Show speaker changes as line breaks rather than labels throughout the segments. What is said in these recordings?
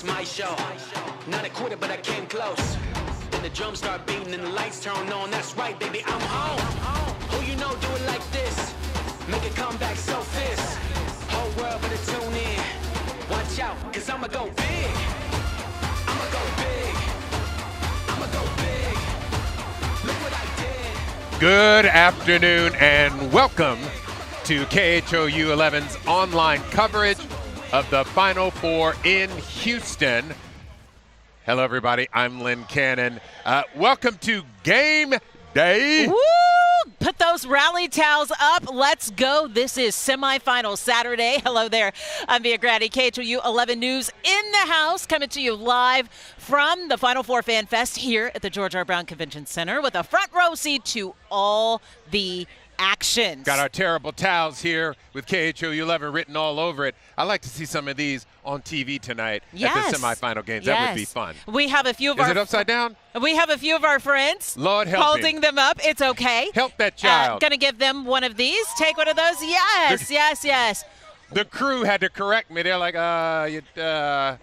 my show. Not a quitter, but I came close. Then the drums start beating and the lights turn on. That's right, baby, I'm on. Who you know do it like this? Make a comeback so fierce. Whole world better tune in. Watch out, cause I'ma go big. I'ma go big. I'ma go big. Look what I did.
Good afternoon and welcome to KHOU 11's online coverage of the Final Four in Houston. Hello, everybody. I'm Lynn Cannon. Welcome to Game Day.
Woo! Put those rally towels up. Let's go. This is semifinal Saturday. Hello there. I'm Mia Grady, KHOU 11 News in the house, coming to you live from the Final Four Fan Fest here at the George R. Brown Convention Center with a front row seat to all the actions.
Got our terrible towels here with KHOU 11 written all over it. I'd like to see some of these on TV tonight at the semifinal games. That would be fun.
We have a few of
Is it upside down?
We have a few of our friends
Lord help
holding
me.
them up. It's okay.
Help that child.
Gonna give them one of these. Take one of those. Yes, yes.
The crew had to correct me. They're like,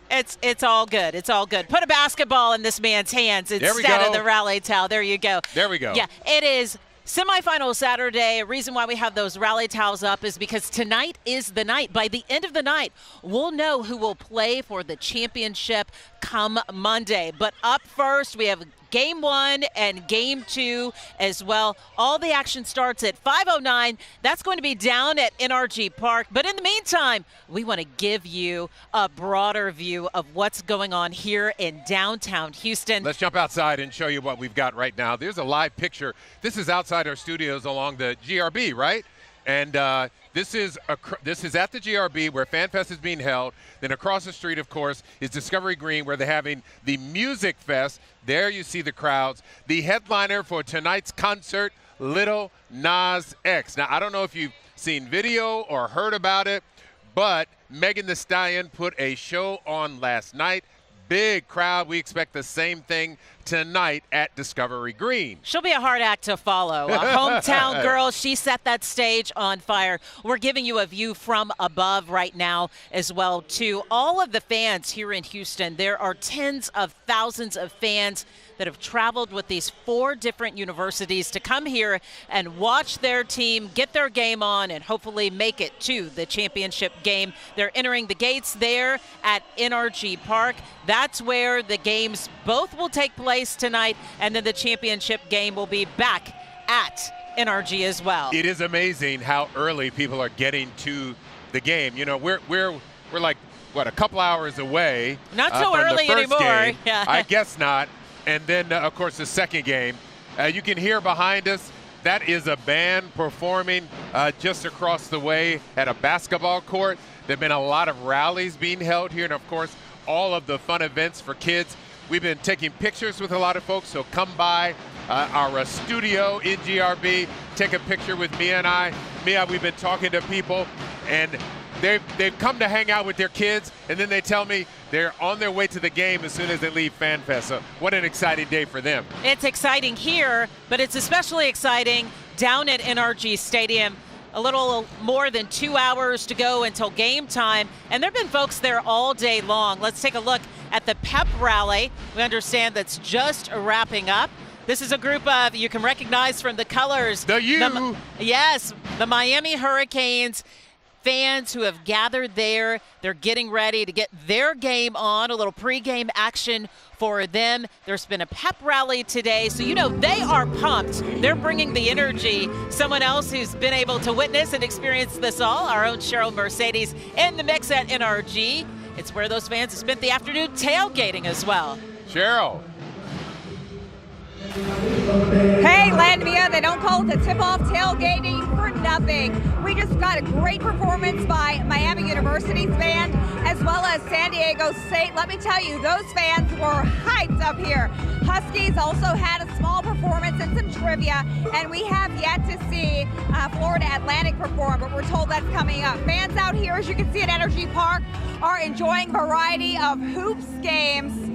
It's all good. It's all good. Put a basketball in this man's hands instead of the rally towel. There you go.
There we go.
Yeah, it is semifinal Saturday. A reason why we have those rally towels up is because tonight is the night. By the end of the night, we'll know who will play for the championship come Monday. But up first, we have Game 1 and Game 2 as well. All the action starts at 5:09. That's going to be down at NRG Park. But in the meantime, we want to give you a broader view of what's going on here in downtown Houston.
Let's jump outside and show you what we've got right now. There's a live picture. This is outside our studios along the GRB, right? And this is at the GRB where FanFest is being held. Then across the street, of course, is Discovery Green where they're having the Music Fest. There you see the crowds. The headliner for tonight's concert, Lil Nas X. Now, I don't know if you've seen video or heard about it, but Megan Thee Stallion put a show on last night. Big crowd. We expect the same thing tonight at Discovery Green.
She'll be a hard act to follow. A hometown girl. She set that stage on fire. We're giving you a view from above right now as well, too. All of the fans here in Houston, there are tens of thousands of fans that have traveled with these 4 different universities to come here and watch their team get their game on and hopefully make it to the championship game. They're entering the gates there at NRG Park. That's where the games both will take place tonight, and then the championship game will be back at NRG as well.
It is amazing how early people are getting to the game. You know, we're like, what, a couple hours away.
Not so
from
early
the first
anymore.
Game.
Yeah.
I guess not. And then, of course, the second game. You can hear behind us, that is a band performing just across the way at a basketball court. There have been a lot of rallies being held here, and, of course, all of the fun events for kids. We've been taking pictures with a lot of folks, so come by our studio in GRB, take a picture with Mia and I. Mia, we've been talking to people, and they've come to hang out with their kids, and then they tell me they're on their way to the game as soon as they leave FanFest. So what an exciting day for them.
It's exciting here, but it's especially exciting down at NRG Stadium. A little more than 2 hours to go until game time, and there have been folks there all day long. Let's take a look at the pep rally. We understand that's just wrapping up. This is a group of, you can recognize from the colors. Yes, the Miami Hurricanes fans who have gathered there. They're getting ready to get their game on, a little pregame action for them. There's been a pep rally today, so you know they are pumped. They're bringing the energy. Someone else who's been able to witness and experience this all, our own Cheryl Mercedes, in the mix at NRG. It's where those fans have spent the afternoon tailgating as well.
Cheryl.
Hey, Landmia, they don't call it the tip-off tailgating for nothing. We just got a great performance by Miami University's band as well as San Diego State. Let me tell you, those fans were hyped up here. Huskies also had a small performance and some trivia, and we have yet to see Florida Atlantic perform, but we're told that's coming up. Fans out here, as you can see at NRG Park, are enjoying a variety of hoops games,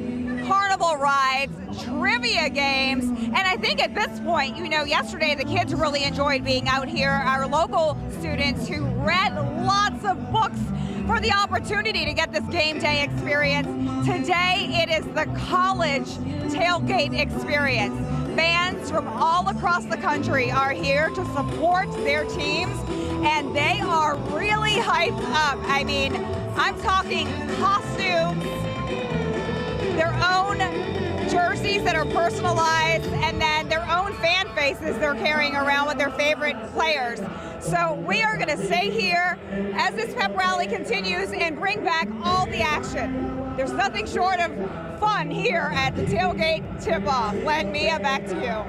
carnival rides, trivia games, and I think at this point, you know, yesterday the kids really enjoyed being out here. Our local students who read lots of books for the opportunity to get this game day experience. Today, it is the college tailgate experience. Fans from all across the country are here to support their teams, and they are really hyped up. I mean, I'm talking costumes, their own jerseys that are personalized, and then their own fan faces they're carrying around with their favorite players. So we are going to stay here as this pep rally continues and bring back all the action. There's nothing short of fun here at the tailgate tip-off. Len, Mia, back to you.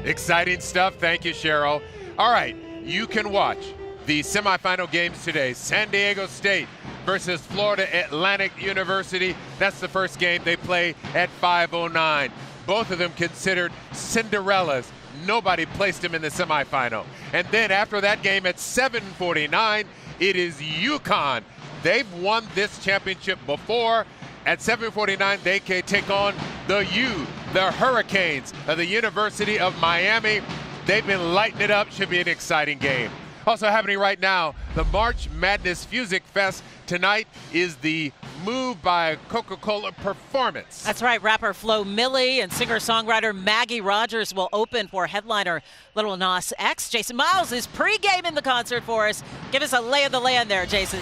Exciting stuff. Thank you, Cheryl. All right, you can watch the semifinal games today. San Diego State versus Florida Atlantic University. That's the first game. They play at 5:09. Both of them considered Cinderellas. Nobody placed them in the semifinal. And then after that game at 7:49, it is UConn. They've won this championship before. At 7:49, they can take on the Hurricanes of the University of Miami. They've been lighting it up. Should be an exciting game. Also happening right now, the March Madness Music Fest. Tonight is the Move by Coca-Cola performance.
That's right, rapper Flo Milli and singer-songwriter Maggie Rogers will open for headliner Lil Nas X. Jason Miles is pre-gaming the concert for us. Give us a lay of the land there, Jason.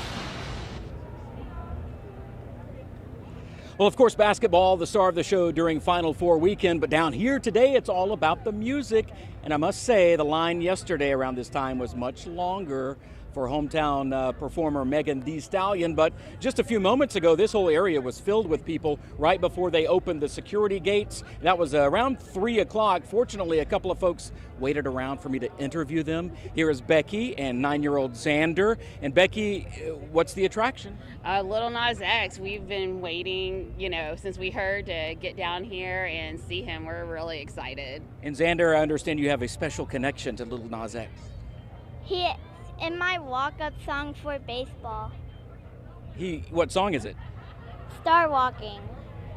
Well, of course, basketball, the star of the show during Final Four weekend, but down here today, it's all about the music. And I must say, the line yesterday around this time was much longer for hometown performer Megan Thee Stallion. But just a few moments ago, this whole area was filled with people right before they opened the security gates. That was around 3 o'clock. Fortunately, a couple of folks waited around for me to interview them. Here is Becky and 9-year-old Xander. And Becky, what's the attraction?
Lil Nas X. We've been waiting, since we heard to get down here and see him. We're really excited.
And Xander, I understand you have a special connection to Lil Nas X.
He in my walk-up song for baseball.
What song is it?
Star Walking.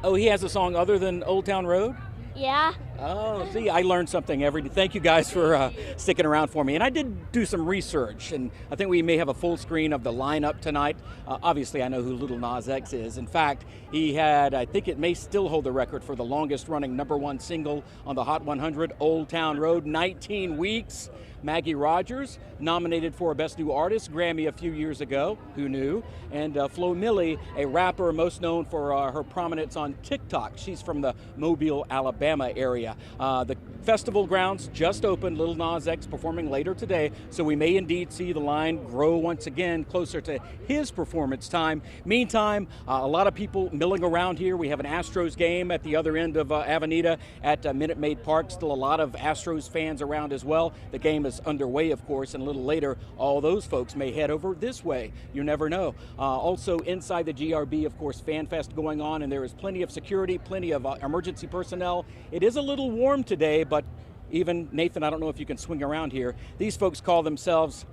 Oh, he has a song other than Old Town Road?
Yeah.
Oh, see, I learned something every day. Thank you guys for sticking around for me. And I did do some research, and I think we may have a full screen of the lineup tonight. Obviously, I know who Lil Nas X is. In fact, he had, I think it may still hold the record for the longest running #1 single on the Hot 100, Old Town Road, 19 weeks. Maggie Rogers, nominated for Best New Artist Grammy a few years ago, who knew? And Flo Milli, a rapper most known for her prominence on TikTok. She's from the Mobile, Alabama area. The festival grounds just opened, Lil Nas X performing later today, so we may indeed see the line grow once again closer to his performance time. Meantime, a lot of people milling around here. We have an Astros game at the other end of Avenida at Minute Maid Park. Still a lot of Astros fans around as well. The game is underway, of course, and a little later, all those folks may head over this way. You never know. Also, inside the GRB, of course, Fan Fest going on, and there is plenty of security, plenty of emergency personnel. It is a little warm today, but even, Nathan, I don't know if you can swing around here. These folks call themselves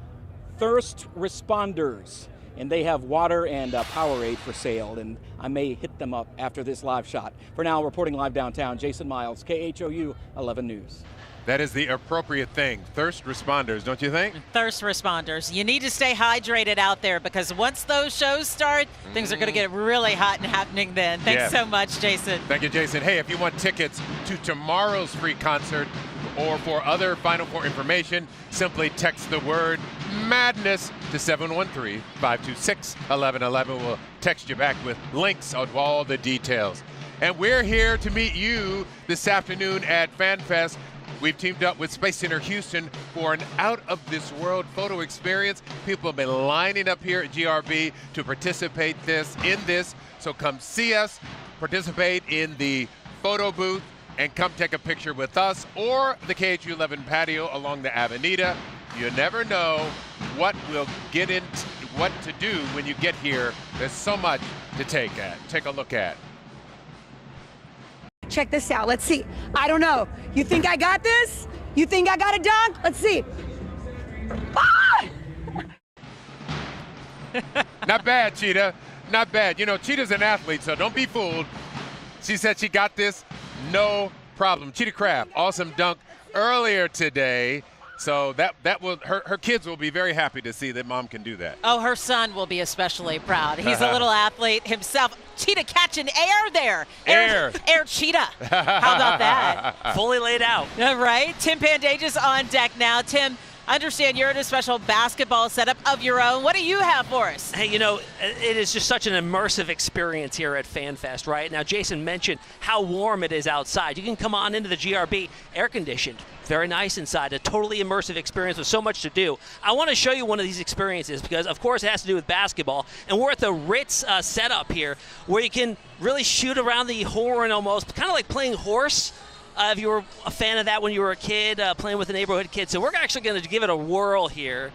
thirst responders, and they have water and Powerade for sale, and I may hit them up after this live shot. For now, reporting live downtown, Jason Miles, KHOU 11 News.
That is the appropriate thing. Thirst responders, don't you think?
Thirst responders. You need to stay hydrated out there because once those shows start, things are going to get really hot and happening then. Thanks so much, Jason.
Thank you, Jason. Hey, if you want tickets to tomorrow's free concert or for other Final Four information, simply text the word MADNESS to 713-526-1111. We'll text you back with links on all the details. And we're here to meet you this afternoon at Fan Fest. We've teamed up with Space Center Houston for an out-of-this-world photo experience. People have been lining up here at GRB to participate in this. So come see us, participate in the photo booth, and come take a picture with us or the KHOU 11 patio along the Avenida. You never know what we'll get into, what to do when you get here. There's so much to take a look at.
Check this out. Let's see. I don't know. You think I got this? You think I got a dunk? Let's see. Ah!
Not bad, Cheetah. Not bad. You know, Cheetah's an athlete, so don't be fooled. She said she got this. No problem. Cheetah Craft, awesome dunk earlier today. So that will her kids will be very happy to see that mom can do that.
Oh, her son will be especially proud. He's a little athlete himself. Cheetah catching air there. Air cheetah. How about that?
Fully laid out.
All right. Tim Pandages on deck now. Tim, I understand you're in a special basketball setup of your own. What do you have for us?
Hey, you know, it is just such an immersive experience here at FanFest, right? Now, Jason mentioned how warm it is outside. You can come on into the GRB, air-conditioned, very nice inside, a totally immersive experience with so much to do. I want to show you one of these experiences because, of course, it has to do with basketball. And we're at the Ritz setup here where you can really shoot around the horn almost, kind of like playing horse. If you were a fan of that when you were a kid, playing with a neighborhood kid. So we're actually going to give it a whirl here.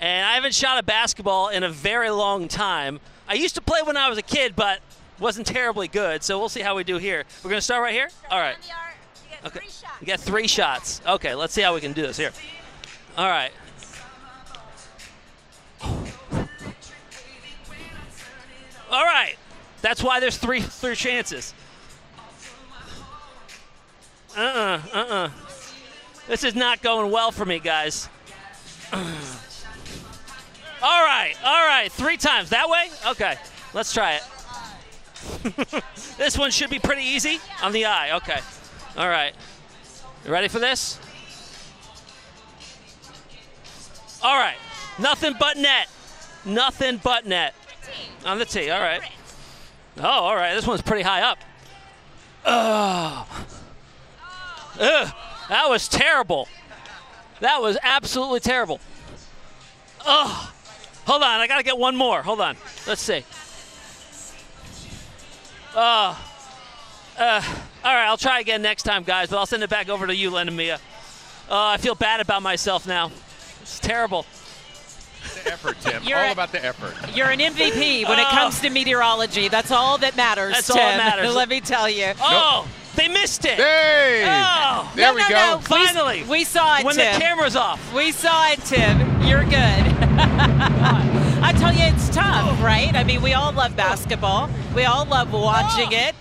And I haven't shot a basketball in a very long time. I used to play when I was a kid, but wasn't terribly good. So we'll see how we do here. We're going to start right here? All right. Okay. You got 3 shots. Okay, let's see how we can do this here. All right. All right. That's why there's three chances. This is not going well for me, guys. All right. 3 times. That way? Okay, let's try it. This one should be pretty easy on the eye. Okay. All right. You ready for this? All right. Nothing but net. Nothing but net. On the tee. All right. Oh, all right. This one's pretty high up. That was terrible. That was absolutely terrible. Oh, hold on. I got to get one more. Hold on. Let's see. All right, I'll try again next time, guys, but I'll send it back over to you, Len-Mia. I feel bad about myself now. It's terrible.
The effort, Tim. All about the effort.
You're an MVP when it comes to meteorology. That's all that matters,
That's
Tim.
all that matters.
Let me tell you.
Oh, they missed it.
Hey!
Oh,
there we go.
No.
Finally.
We saw it,
when
Tim.
the camera's off.
We saw it, Tim. You're good. I tell you, it's tough, right? I mean, we all love basketball. We all love watching it.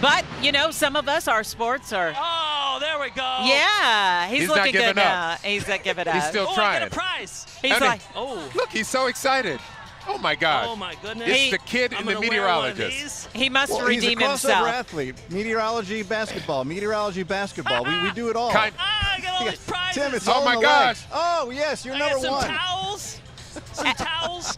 But, you know, some of us, our sports are...
Oh, there we go.
Yeah, he's looking
not giving
good now. He's not giving up.
He's still
I
trying.
get a prize.
He's like...
Oh.
Look, he's so excited. Oh, my gosh.
Oh, my goodness.
It's the kid and the meteorologist.
He must redeem
he's a crossover
himself.
athlete. Meteorology, basketball. Meteorology, basketball. We do it all.
I got all these prizes.
Tim, it's
Oh,
all in
my
the
gosh.
legs. Oh, yes, you're
I
number
got some
one.
towels. Some towels.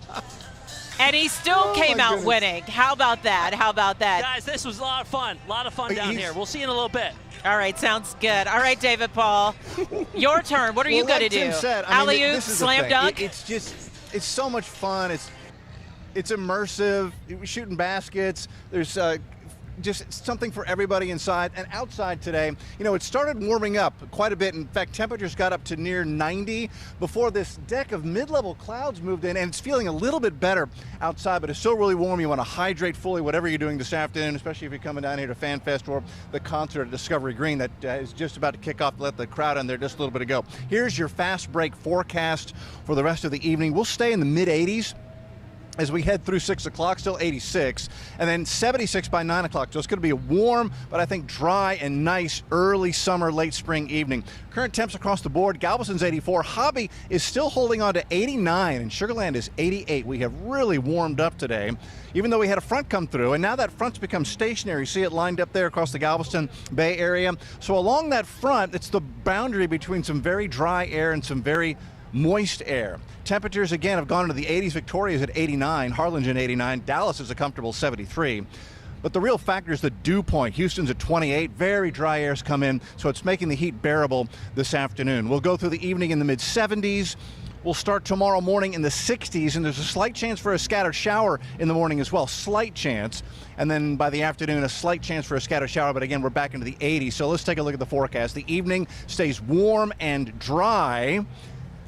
And he still came
my
out
goodness.
winning. How about that? How about that?
Guys, this was a lot of fun. A lot of fun down here. We'll see you in a little bit.
All right, sounds good. All right, David Paul, your turn. What are you going to
like
do?
Tim said, I mean,
Alley-oop,
this is the
slam
thing.
dunk?
It's so much fun. It's immersive. We're shooting baskets. There's just something for everybody inside and outside today. You know, it started warming up quite a bit. In fact, temperatures got up to near 90 before this deck of mid-level clouds moved in, and it's feeling a little bit better outside, but it's still really warm. You want to hydrate fully, whatever you're doing this afternoon, especially if you're coming down here to FanFest or the concert at Discovery Green that is just about to kick off. Let the crowd in there just a little bit ago. Here's your fast break forecast for the rest of the evening. We'll stay in the mid-80s. As we head through 6 o'clock, still 86, and then 76 by 9 o'clock. So it's going to be a warm, but I think dry and nice early summer, late spring evening. Current temps across the board, Galveston's 84. Hobby is still holding on to 89, and Sugar Land is 88. We have really warmed up today, even though we had a front come through, and now that front's become stationary. See it lined up there across the Galveston Bay area. So along that front, it's the boundary between some very dry air and some very moist air. Temperatures again have gone into the 80s. Victoria's at 89, Harlingen 89, Dallas is a comfortable 73. But the real factor is the dew point. Houston's at 28. Very dry airs come in, so it's making the heat bearable this afternoon. We'll go through the evening in the mid 70s. We'll start tomorrow morning in the 60s, and there's a slight chance for a scattered shower in the morning as well. Slight chance. And then by the afternoon, a slight chance for a scattered shower, but again, we're back into the 80s. So let's take a look at the forecast. The evening stays warm and dry.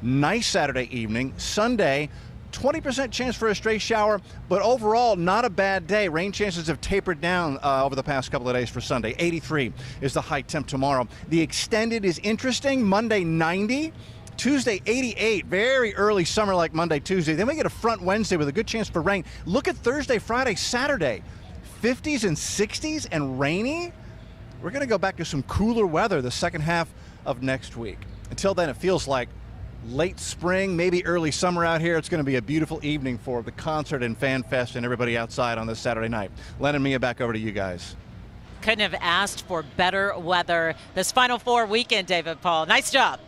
Nice Saturday evening. Sunday, 20% chance for a stray shower, but overall not a bad day. Rain chances have tapered down over the past couple of days for Sunday. 83 is the high temp tomorrow. The extended is interesting. Monday 90. Tuesday 88, very early summer like Monday, Tuesday. Then we get a front Wednesday with a good chance for rain. Look at Thursday, Friday, Saturday. 50s and 60s and rainy. We're going to go back to some cooler weather the second half of next week. Until then, it feels like late spring, maybe early summer out here. It's going to be a beautiful evening for the concert and Fan Fest and everybody outside on this Saturday night. Len and Mia, back over to you guys.
Couldn't have asked for better weather this Final Four weekend, David Paul. Nice job.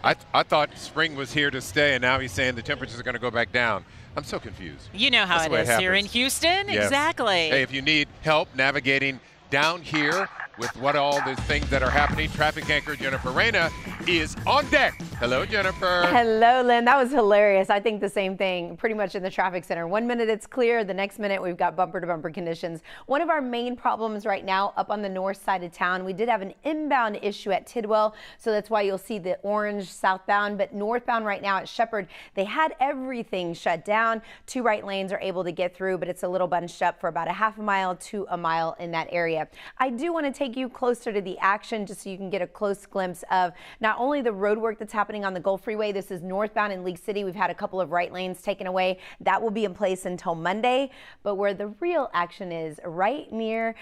I thought spring was here to stay, and now he's saying the temperatures are going to go back down. I'm so confused.
You know how
That's
it is here in Houston.
Yes.
Exactly.
Hey, if you need help navigating down here with what all the things that are happening, traffic anchor Jennifer Reyna is on deck. Hello, Jennifer.
Hello, Lynn. That was hilarious. I think the same thing pretty much in the traffic center. 1 minute it's clear, the next minute we've got bumper-to-bumper conditions. One of our main problems right now up on the north side of town, we did have an inbound issue at Tidwell, so that's why you'll see the orange southbound, but northbound right now at Shepherd, they had everything shut down. 2 right lanes are able to get through, but it's a little bunched up for about a half a mile to a mile in that area. I do want to take you closer to the action just so you can get a close glimpse of not only the road work that's happening on the Gulf Freeway. This is northbound in League City. We've had a couple of right lanes taken away. That will be in place until Monday. But where the real action is right near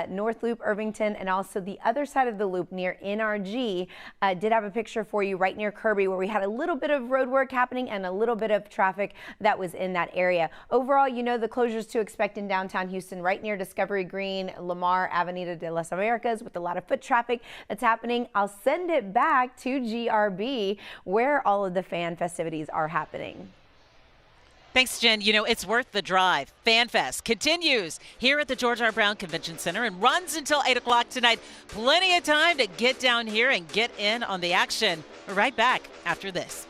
North Loop, Irvington, and also the other side of the loop near NRG. Did have a picture for you right near Kirby where we had a little bit of road work happening and a little bit of traffic that was in that area. Overall, you know the closures to expect in downtown Houston right near Discovery Green, Lamar, Avenida de las Americas with a lot of foot traffic that's happening. I'll send it back to GRB where all of the fan festivities are happening.
Thanks, Jen. You know, it's worth the drive. FanFest continues here at the George R. Brown Convention Center and runs until 8 o'clock tonight. Plenty of time to get down here and get in on the action. We're right back after this.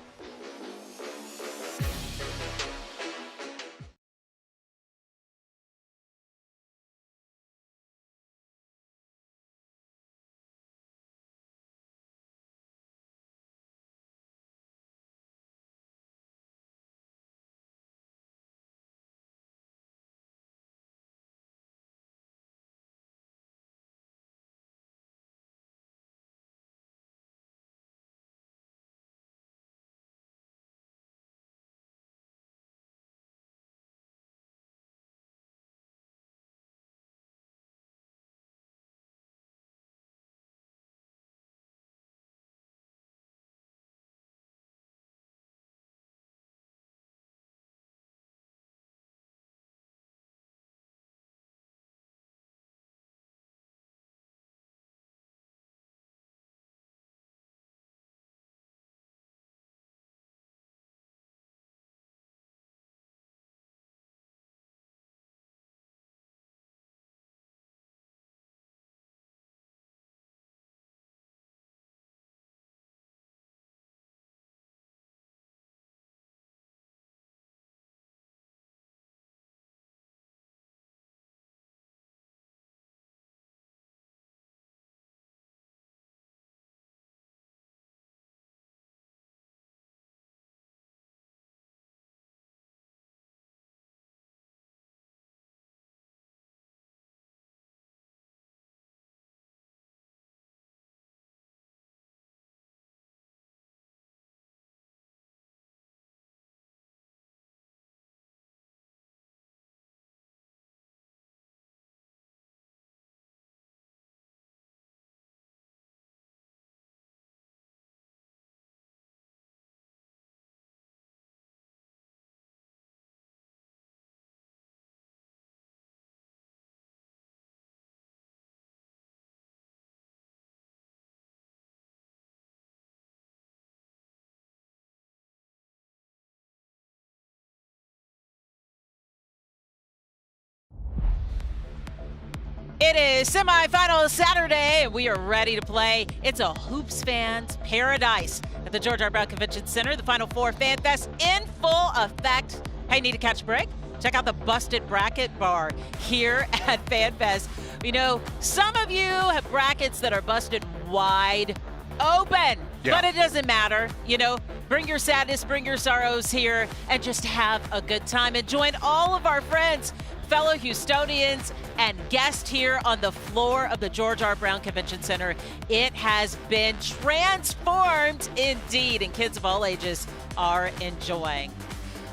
It is semifinal Saturday, and we are ready to play. It's a hoops fans paradise at the George R. Brown Convention Center. The Final Four Fan Fest in full effect. Hey, need to catch a break? Check out the Busted Bracket Bar here at Fan Fest. You know, some of you have brackets that are busted wide open, but it doesn't matter. You know, bring your sadness, bring your sorrows here, and just have a good time. And join all of our friends, fellow Houstonians, and guests here on the floor of the George R. Brown Convention Center. It has been transformed indeed, and kids of all ages are enjoying.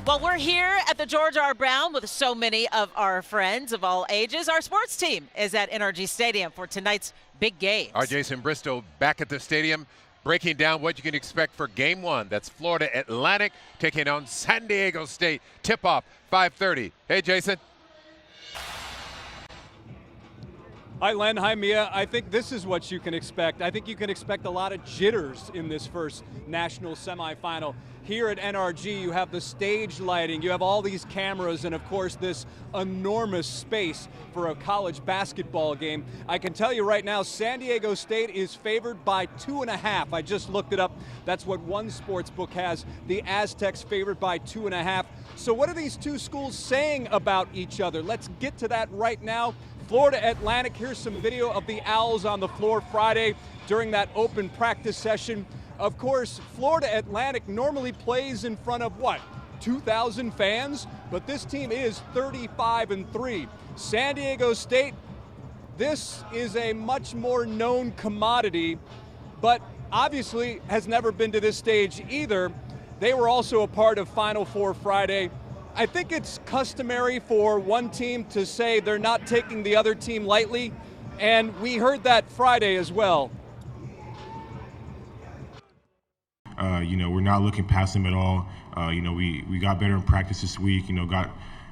Well, we're here at the George R. Brown with so many of our friends of all ages. Our sports team is at NRG Stadium for tonight's big game.
Our Jason Bristow back at the stadium. breaking down what you can expect for game one. That's Florida Atlantic taking on San Diego State. Tip-off, 5:30. Hey, Jason.
Hi, Len. Hi, Mia. I think this is what you can expect. I think you can expect a lot of jitters in this first national semifinal. Here at NRG, you have the stage lighting, you have all these cameras, and of course this enormous space for a college basketball game. I can tell you right now, San Diego State is favored by 2.5. I just looked it up. That's what one sports book has. The Aztecs favored by 2.5. So what are these two schools saying about each other? Let's get to that right now. Florida Atlantic, here's some video of the Owls on the floor Friday during that open practice session. Of course, Florida Atlantic normally plays in front of what? 2,000 fans? But this team is 35-3. San Diego State, this is a much more known commodity, but obviously has never been to this stage either. They were also a part of Final Four Friday. I think it's customary for one team to say they're not taking the other team lightly, and we heard that Friday as well.
We're not looking past them at all. We got better in practice this week, got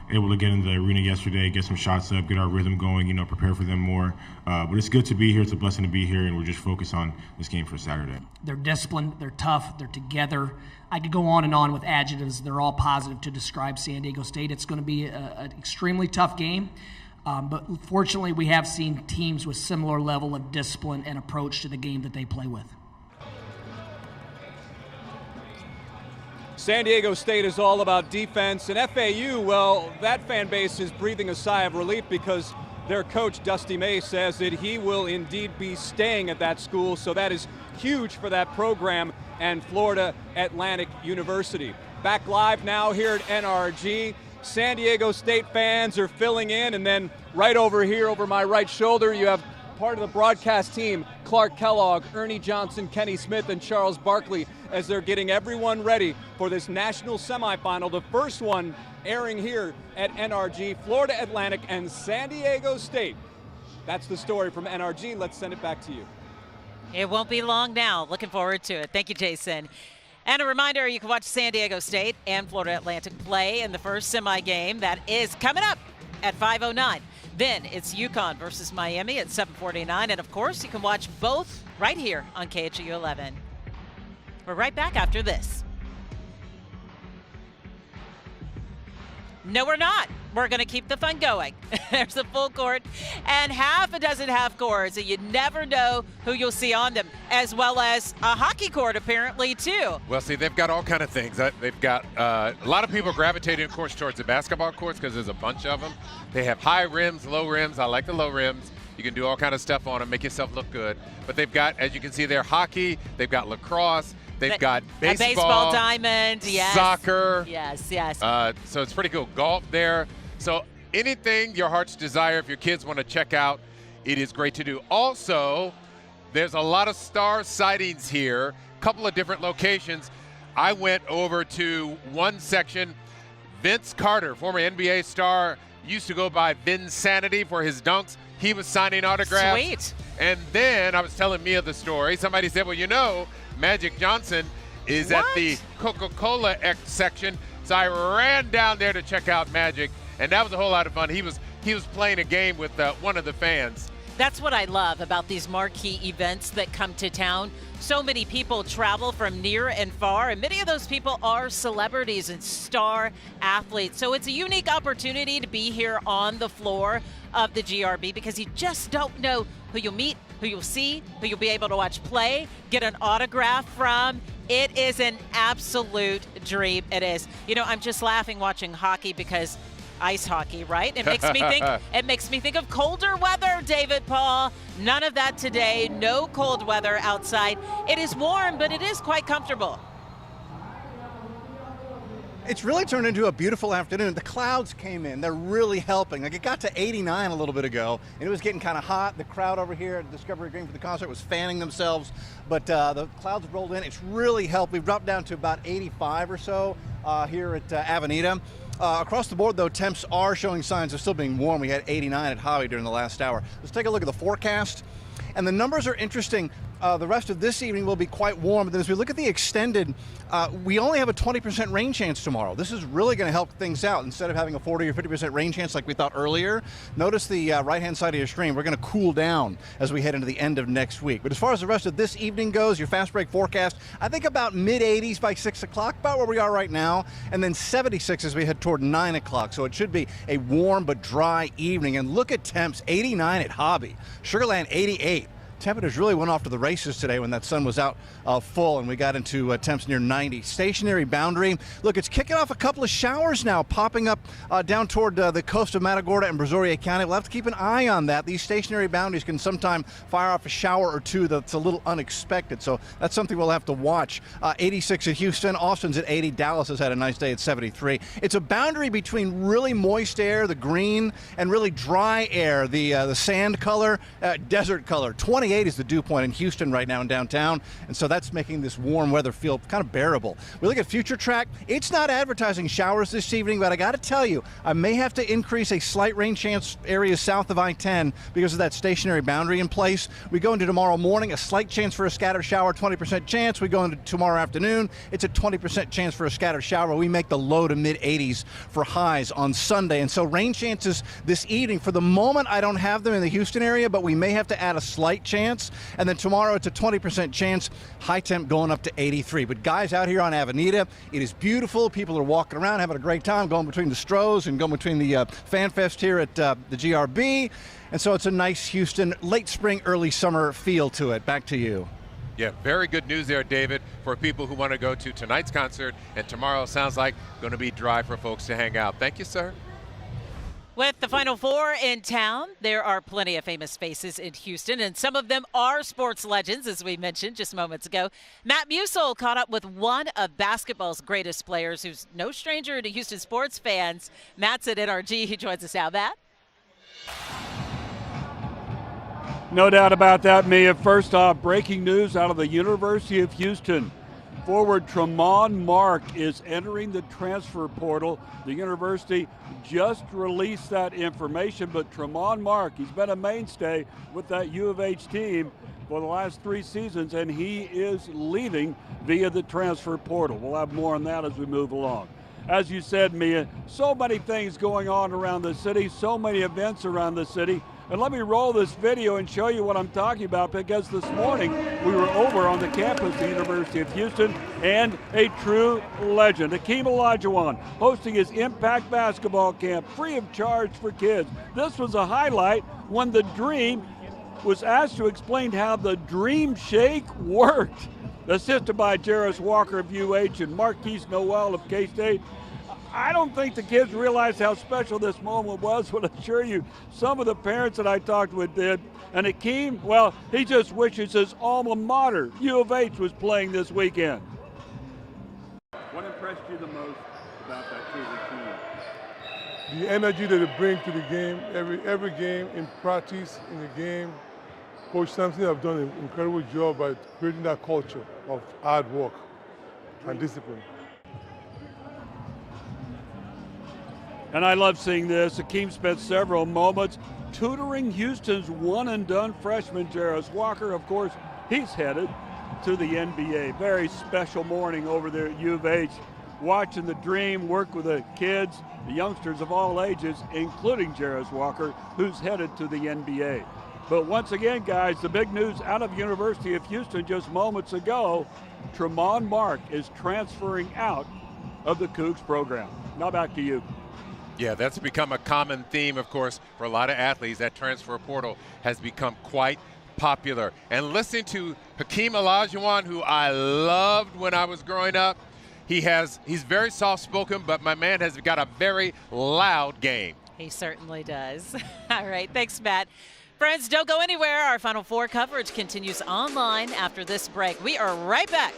able to get in the arena yesterday, get some shots up, get our rhythm going, prepare for them more. But it's good to be here. It's a blessing to be here, and we're just focused on this game for Saturday.
They're disciplined, they're tough, they're together. I could go on and on with adjectives. They're all positive to describe San Diego State. It's going to be an extremely tough game. But fortunately, we have seen teams with similar level of discipline and approach to the game that they play with.
San Diego State is all about defense, and FAU, well, that fan base is breathing a sigh of relief because their coach, Dusty May, says that he will indeed be staying at that school, so that is huge for that program and Florida Atlantic University. Back live now here at NRG. San Diego State fans are filling in, and then right over here, over my right shoulder, you have part of the broadcast team, Clark Kellogg, Ernie Johnson, Kenny Smith, and Charles Barkley, as they're getting everyone ready for this national semifinal, the first one airing here at NRG, Florida Atlantic and San Diego State. That's the story from NRG. Let's send it back to you.
It won't be long now. Looking forward to it. Thank you, Jason. And a reminder, you can watch San Diego State and Florida Atlantic play in the first semi-game. That is coming up at 5:09. Then it's UConn versus Miami at 7:49. And, of course, you can watch both right here on KHOU 11. We're right back after this. No, we're not. We're going to keep the fun going. There's a full court and half a dozen half courts, and you never know who you'll see on them, as well as a hockey court apparently too.
Well, see, they've got all kind of things. They've got a lot of people gravitating, of course, towards the basketball courts because there's a bunch of them. They have high rims, low rims. I like the low rims. You can do all kind of stuff on them, make yourself look good. But they've got, as you can see there, hockey. They've got lacrosse. They've got baseball,
a baseball diamond, yes.
Soccer.
Yes, yes.
So it's pretty cool. Golf there. So anything your heart's desire, if your kids want to check out, it is great to do. Also, there's a lot of star sightings here, a couple of different locations. I went over to one section. Vince Carter, former NBA star, used to go by Vinsanity for his dunks. He was signing autographs.
Sweet.
And then I was telling Mia the story. Somebody said, well, Magic Johnson is at the Coca-Cola section. So I ran down there to check out Magic, and that was a whole lot of fun. He was playing a game with one of the fans.
That's what I love about these marquee events that come to town. So many people travel from near and far, and many of those people are celebrities and star athletes. So it's a unique opportunity to be here on the floor of the GRB because you just don't know who you'll meet, who you'll see, who you'll be able to watch play, get an autograph from. It is an absolute dream. It is. I'm just laughing watching hockey because ice hockey, right? It makes me think of colder weather, David Paul. None of that today. No cold weather outside. It is warm, but it is quite comfortable.
It's really turned into a beautiful afternoon. The clouds came in. They're really helping. It got to 89 a little bit ago, and it was getting kind of hot. The crowd over here at Discovery Green for the concert was fanning themselves, but the clouds rolled in. It's really helped. We've dropped down to about 85 or so here at Avenida. Across the board, though, temps are showing signs of still being warm. We had 89 at Howie during the last hour. Let's take a look at the forecast. And the numbers are interesting. The rest of this evening will be quite warm. But then as we look at the extended, we only have a 20% rain chance tomorrow. This is really going to help things out. Instead of having a 40 or 50% rain chance like we thought earlier, notice the right-hand side of your screen. We're going to cool down as we head into the end of next week. But as far as the rest of this evening goes, your fast break forecast, I think about mid-80s by 6 o'clock, about where we are right now, and then 76 as we head toward 9 o'clock. So it should be a warm but dry evening. And look at temps, 89 at Hobby, Sugar Land 88. Temperatures really went off to the races today when that sun was out full and we got into temps near 90. Stationary boundary. Look, it's kicking off a couple of showers now, popping up down toward the coast of Matagorda and Brazoria County. We'll have to keep an eye on that. These stationary boundaries can sometimes fire off a shower or two that's a little unexpected. So that's something we'll have to watch. 86 at Houston. Austin's at 80. Dallas has had a nice day at 73. It's a boundary between really moist air, the green, and really dry air, the sand color, desert color. 28 is the dew point in Houston right now in downtown, and so that's making this warm weather feel kind of bearable. We look at Future Track. It's not advertising showers this evening, but I got to tell you, I may have to increase a slight rain chance areas south of I-10 because of that stationary boundary in place. We go into tomorrow morning, a slight chance for a scattered shower, 20% chance. We go into tomorrow afternoon, it's a 20% chance for a scattered shower. We make the low to mid 80s for highs on Sunday, and so rain chances this evening. For the moment, I don't have them in the Houston area, but we may have to add a slight chance. And then tomorrow it's a 20% chance, high temp going up to 83. But guys, out here on Avenida, it is beautiful. People are walking around, having a great time, going between the Stros and going between the Fan Fest here at the GRB. And so it's a nice Houston late spring, early summer feel to it. Back to you.
Yeah, very good news there, David, for people who want to go to tonight's concert. And tomorrow sounds like going to be dry for folks to hang out. Thank you, sir.
With the Final Four in town, there are plenty of famous faces in Houston, and some of them are sports legends, as we mentioned just moments ago. Matt Musil caught up with one of basketball's greatest players, who's no stranger to Houston sports fans. Matt's at NRG. He joins us now. Matt?
No doubt about that, Mia. First off, breaking news out of the University of Houston. Forward Tremont Mark is entering the transfer portal. The university just released that information, but Tremont Mark, he's been a mainstay with that U of H team for the last 3 seasons, and he is leaving via the transfer portal. We'll have more on that as we move along. As you said, Mia, so many things going on around the city, so many events around the city. And let me roll this video and show you what I'm talking about, because this morning we were over on the campus of the University of Houston, and a true legend, Hakeem Olajuwon, hosting his Impact Basketball Camp free of charge for kids. This was a highlight when the Dream was asked to explain how the Dream Shake worked. Assisted by Jarris Walker of UH and Marquise Noel of K-State. I don't think the kids realized how special this moment was, but I assure you, some of the parents that I talked with did. And Hakeem, well, he just wishes his alma mater, U of H, was playing this weekend. What impressed you the most about that team?
The energy that they bring to the game, every game, in practice, in the game. Coach Sampson have done an incredible job by creating that culture of hard work and discipline.
And I love seeing this. Hakeem spent several moments tutoring Houston's one-and-done freshman, Jarris Walker. Of course, he's headed to the NBA. Very special morning over there at U of H, watching the Dream work with the kids, the youngsters of all ages, including Jarris Walker, who's headed to the NBA. But once again, guys, the big news out of University of Houston just moments ago, Tremont Mark is transferring out of the Cougs program. Now back to you.
Yeah, that's become a common theme, of course, for a lot of athletes. That transfer portal has become quite popular. And listening to Hakeem Olajuwon, who I loved when I was growing up, he's very soft-spoken, but my man has got a very loud game.
He certainly does. All right, thanks, Matt. Friends, don't go anywhere. Our Final Four coverage continues online after this break. We are right back.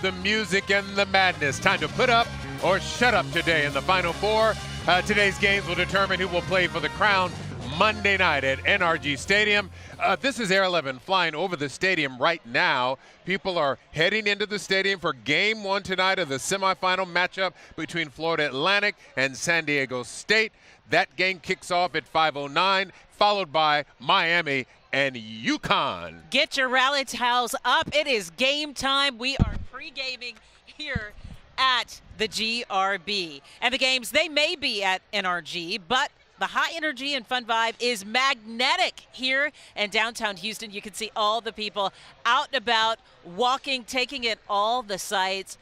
the music and the madness. Time to put up or shut up today in the Final Four. Today's games will determine who will play for the crown Monday night at NRG Stadium. This is Air 11 flying over the stadium right now. People are heading into the stadium for Game 1 tonight of the semifinal matchup between Florida Atlantic and San Diego State. That game kicks off at 5:09, followed by Miami and UConn.
Get your rally towels up. It is game time. We are pre-gaming here at the GRB. And the games, they may be at NRG, but the high energy and fun vibe is magnetic here in downtown Houston. You can see all the people out and about, walking, taking in all the sights.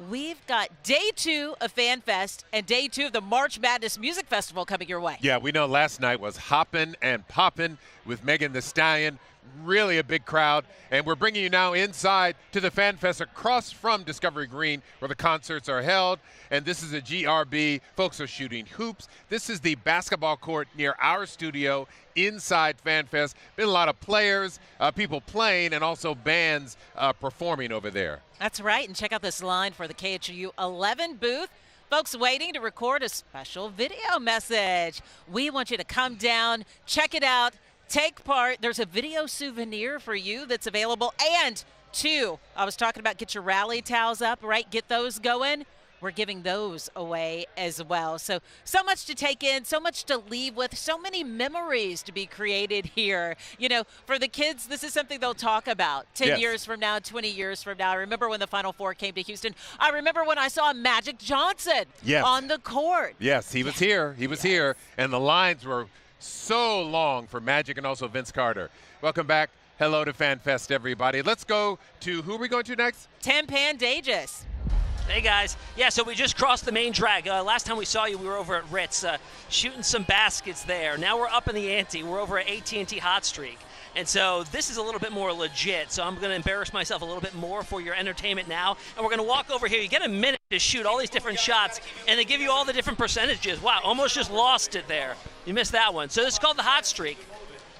We've got day 2 of Fan Fest and day 2 of the March Madness Music Festival coming your way.
Yeah, we know last night was hoppin' and poppin' with Megan Thee Stallion. Really a big crowd. And we're bringing you now inside to the Fan Fest across from Discovery Green where the concerts are held. And this is a GRB. Folks are shooting hoops. This is the basketball court near our studio inside Fan Fest. Been a lot of players, people playing, and also bands performing over there.
That's right. And check out this line for the KHOU 11 booth. Folks waiting to record a special video message. We want you to come down, check it out, take part. There's a video souvenir for you that's available. And 2, I was talking about get your rally towels up, right? Get those going. We're giving those away as well. So much to take in, so much to leave with, so many memories to be created here. You know, for the kids, this is something they'll talk about 10 years from now, 20 years from now. I remember when the Final Four came to Houston. I remember when I saw Magic Johnson on the court.
Yes, he was here. He was here. And the lines were so long for Magic and also Vince Carter. Welcome back. Hello to Fan Fest, everybody. Let's go to, who are we going to next?
Tim Pandages.
Hey guys, yeah, so we just crossed the main drag. Last time we saw you, we were over at Ritz shooting some baskets there. Now we're up in the ante. We're over at AT&T Hot Streak. And so this is a little bit more legit, so I'm going to embarrass myself a little bit more for your entertainment now. And we're going to walk over here. You get a minute to shoot all these different shots, and they give you all the different percentages. Wow, almost just lost it there. You missed that one. So this is called the Hot Streak.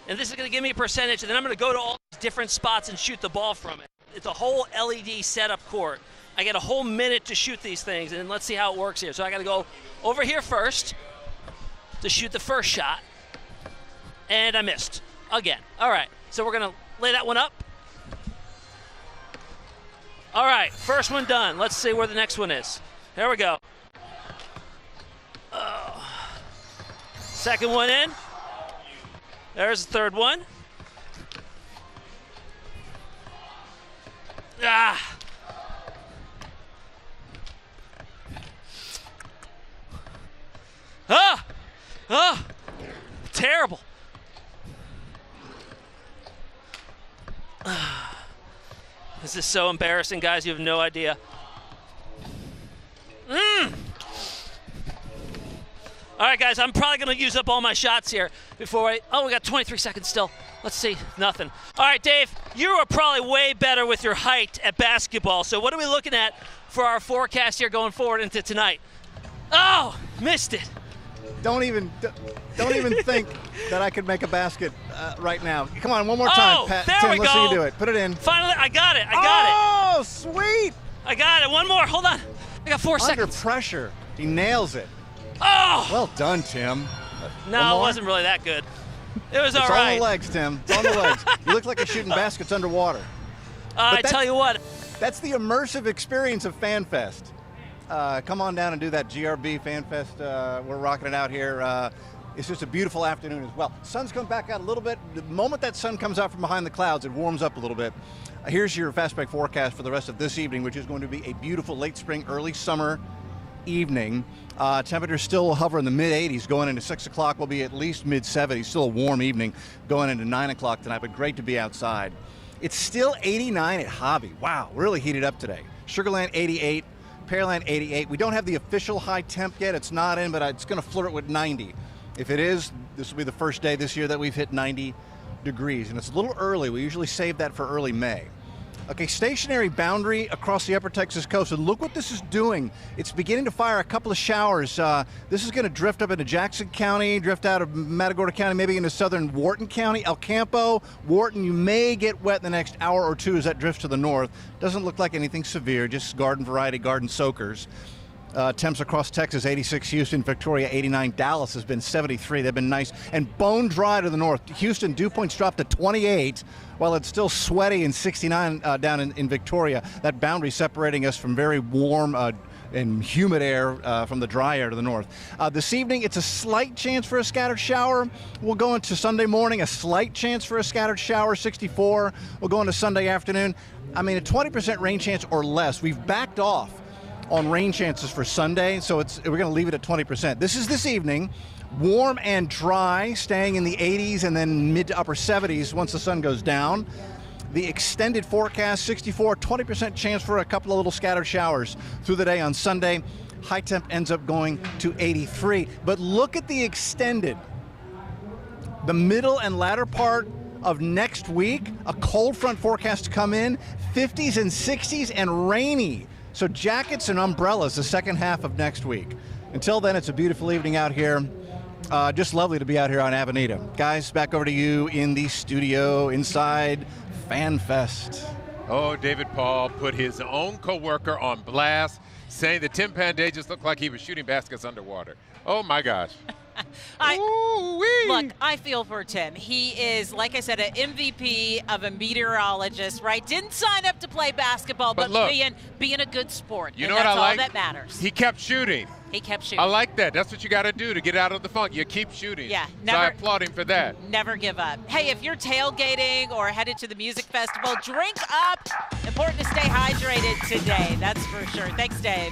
And this is going to give me a percentage, and then I'm going to go to all these different spots and shoot the ball from it. It's a whole LED setup court. I get a whole minute to shoot these things, and let's see how it works here. So I got to go over here first to shoot the first shot, and I missed again. All right, so we're going to lay that one up. All right, first one done. Let's see where the next one is. Here we go. Second one in. There's the third one. Terrible. This is so embarrassing, guys. You have no idea. All right, guys, I'm probably going to use up all my shots here before we got 23 seconds still. Let's see, nothing. All right, Dave, you are probably way better with your height at basketball. So what are we looking at for our forecast here going forward into tonight? Oh, missed it.
Don't even think that I could make a basket right now. Come on, one more time, Pat.
There
Tim,
we
let's
go.
see you do it. Put it in.
Finally, I got it.
Oh, sweet.
I got it. One more. Hold on. I got 4 seconds.
Under pressure. He nails it.
Oh!
Well done, Tim.
No, it wasn't really that good. It was all
It's
right.
on the legs, Tim. It's on the legs. You look like you're shooting baskets underwater.
I tell you what.
That's the immersive experience of Fan Fest. Come on down and do that GRB Fan Fest. We're rocking it out here. It's just a beautiful afternoon as well. Sun's come back out a little bit. The moment that sun comes out from behind the clouds, it warms up a little bit. Here's your Fastback forecast for the rest of this evening, which is going to be a beautiful late spring, early summer evening. Temperatures still hover in the mid-80s. Going into 6 o'clock will be at least mid-70s. Still a warm evening going into 9 o'clock tonight, but great to be outside. It's still 89 at Hobby. Wow, really heated up today. Sugarland 88, Pearland 88. We don't have the official high temp yet. It's not in, but it's going to flirt with 90. If it is, this will be the first day this year that we've hit 90 degrees, and it's a little early. We usually save that for early May. Okay, stationary boundary across the upper Texas coast, and look what this is doing. It's beginning to fire a couple of showers. This is going to drift up into Jackson County, drift out of Matagorda County, maybe into southern Wharton County, El Campo, Wharton. You may get wet in the next hour or two as that drifts to the north. Doesn't look like anything severe, just garden variety, garden soakers. Temps across Texas, 86 Houston, Victoria 89, Dallas has been 73. They've been nice and bone dry to the north. Houston, dew points dropped to 28, while it's still sweaty and 69 down in Victoria. That boundary separating us from very warm and humid air from the dry air to the north. This evening, it's a slight chance for a scattered shower. We'll go into Sunday morning, a slight chance for a scattered shower, 64. We'll go into Sunday afternoon. I mean, a 20% rain chance or less. We've backed off on rain chances for Sunday, so we're going to leave it at 20%. This is this evening, warm and dry, staying in the 80s and then mid to upper 70s once the sun goes down. The extended forecast, 64, 20% chance for a couple of little scattered showers through the day on Sunday. High temp ends up going to 83. But look at the extended. The middle and latter part of next week, a cold front forecast to come in, 50s and 60s and rainy. So jackets and umbrellas the second half of next week. Until then, it's a beautiful evening out here. Just lovely to be out here on Avenida. Guys, back over to you in the studio inside FanFest.
Oh, David Paul put his own co-worker on blast, saying that Tim Panday just looked like he was shooting baskets underwater. Oh, my gosh.
Look, I feel for Tim. He is, like I said, an MVP of a meteorologist, right? Didn't sign up to play basketball, but look, being a good sport.
You know what I like?
That's all that matters.
He kept shooting.
He kept shooting.
I like that. That's what you got to do to get out of the funk. You keep shooting.
Yeah.
So I applaud him for that.
Never give up. Hey, if you're tailgating or headed to the music festival, drink up. Important to stay hydrated today. That's for sure. Thanks, Dave.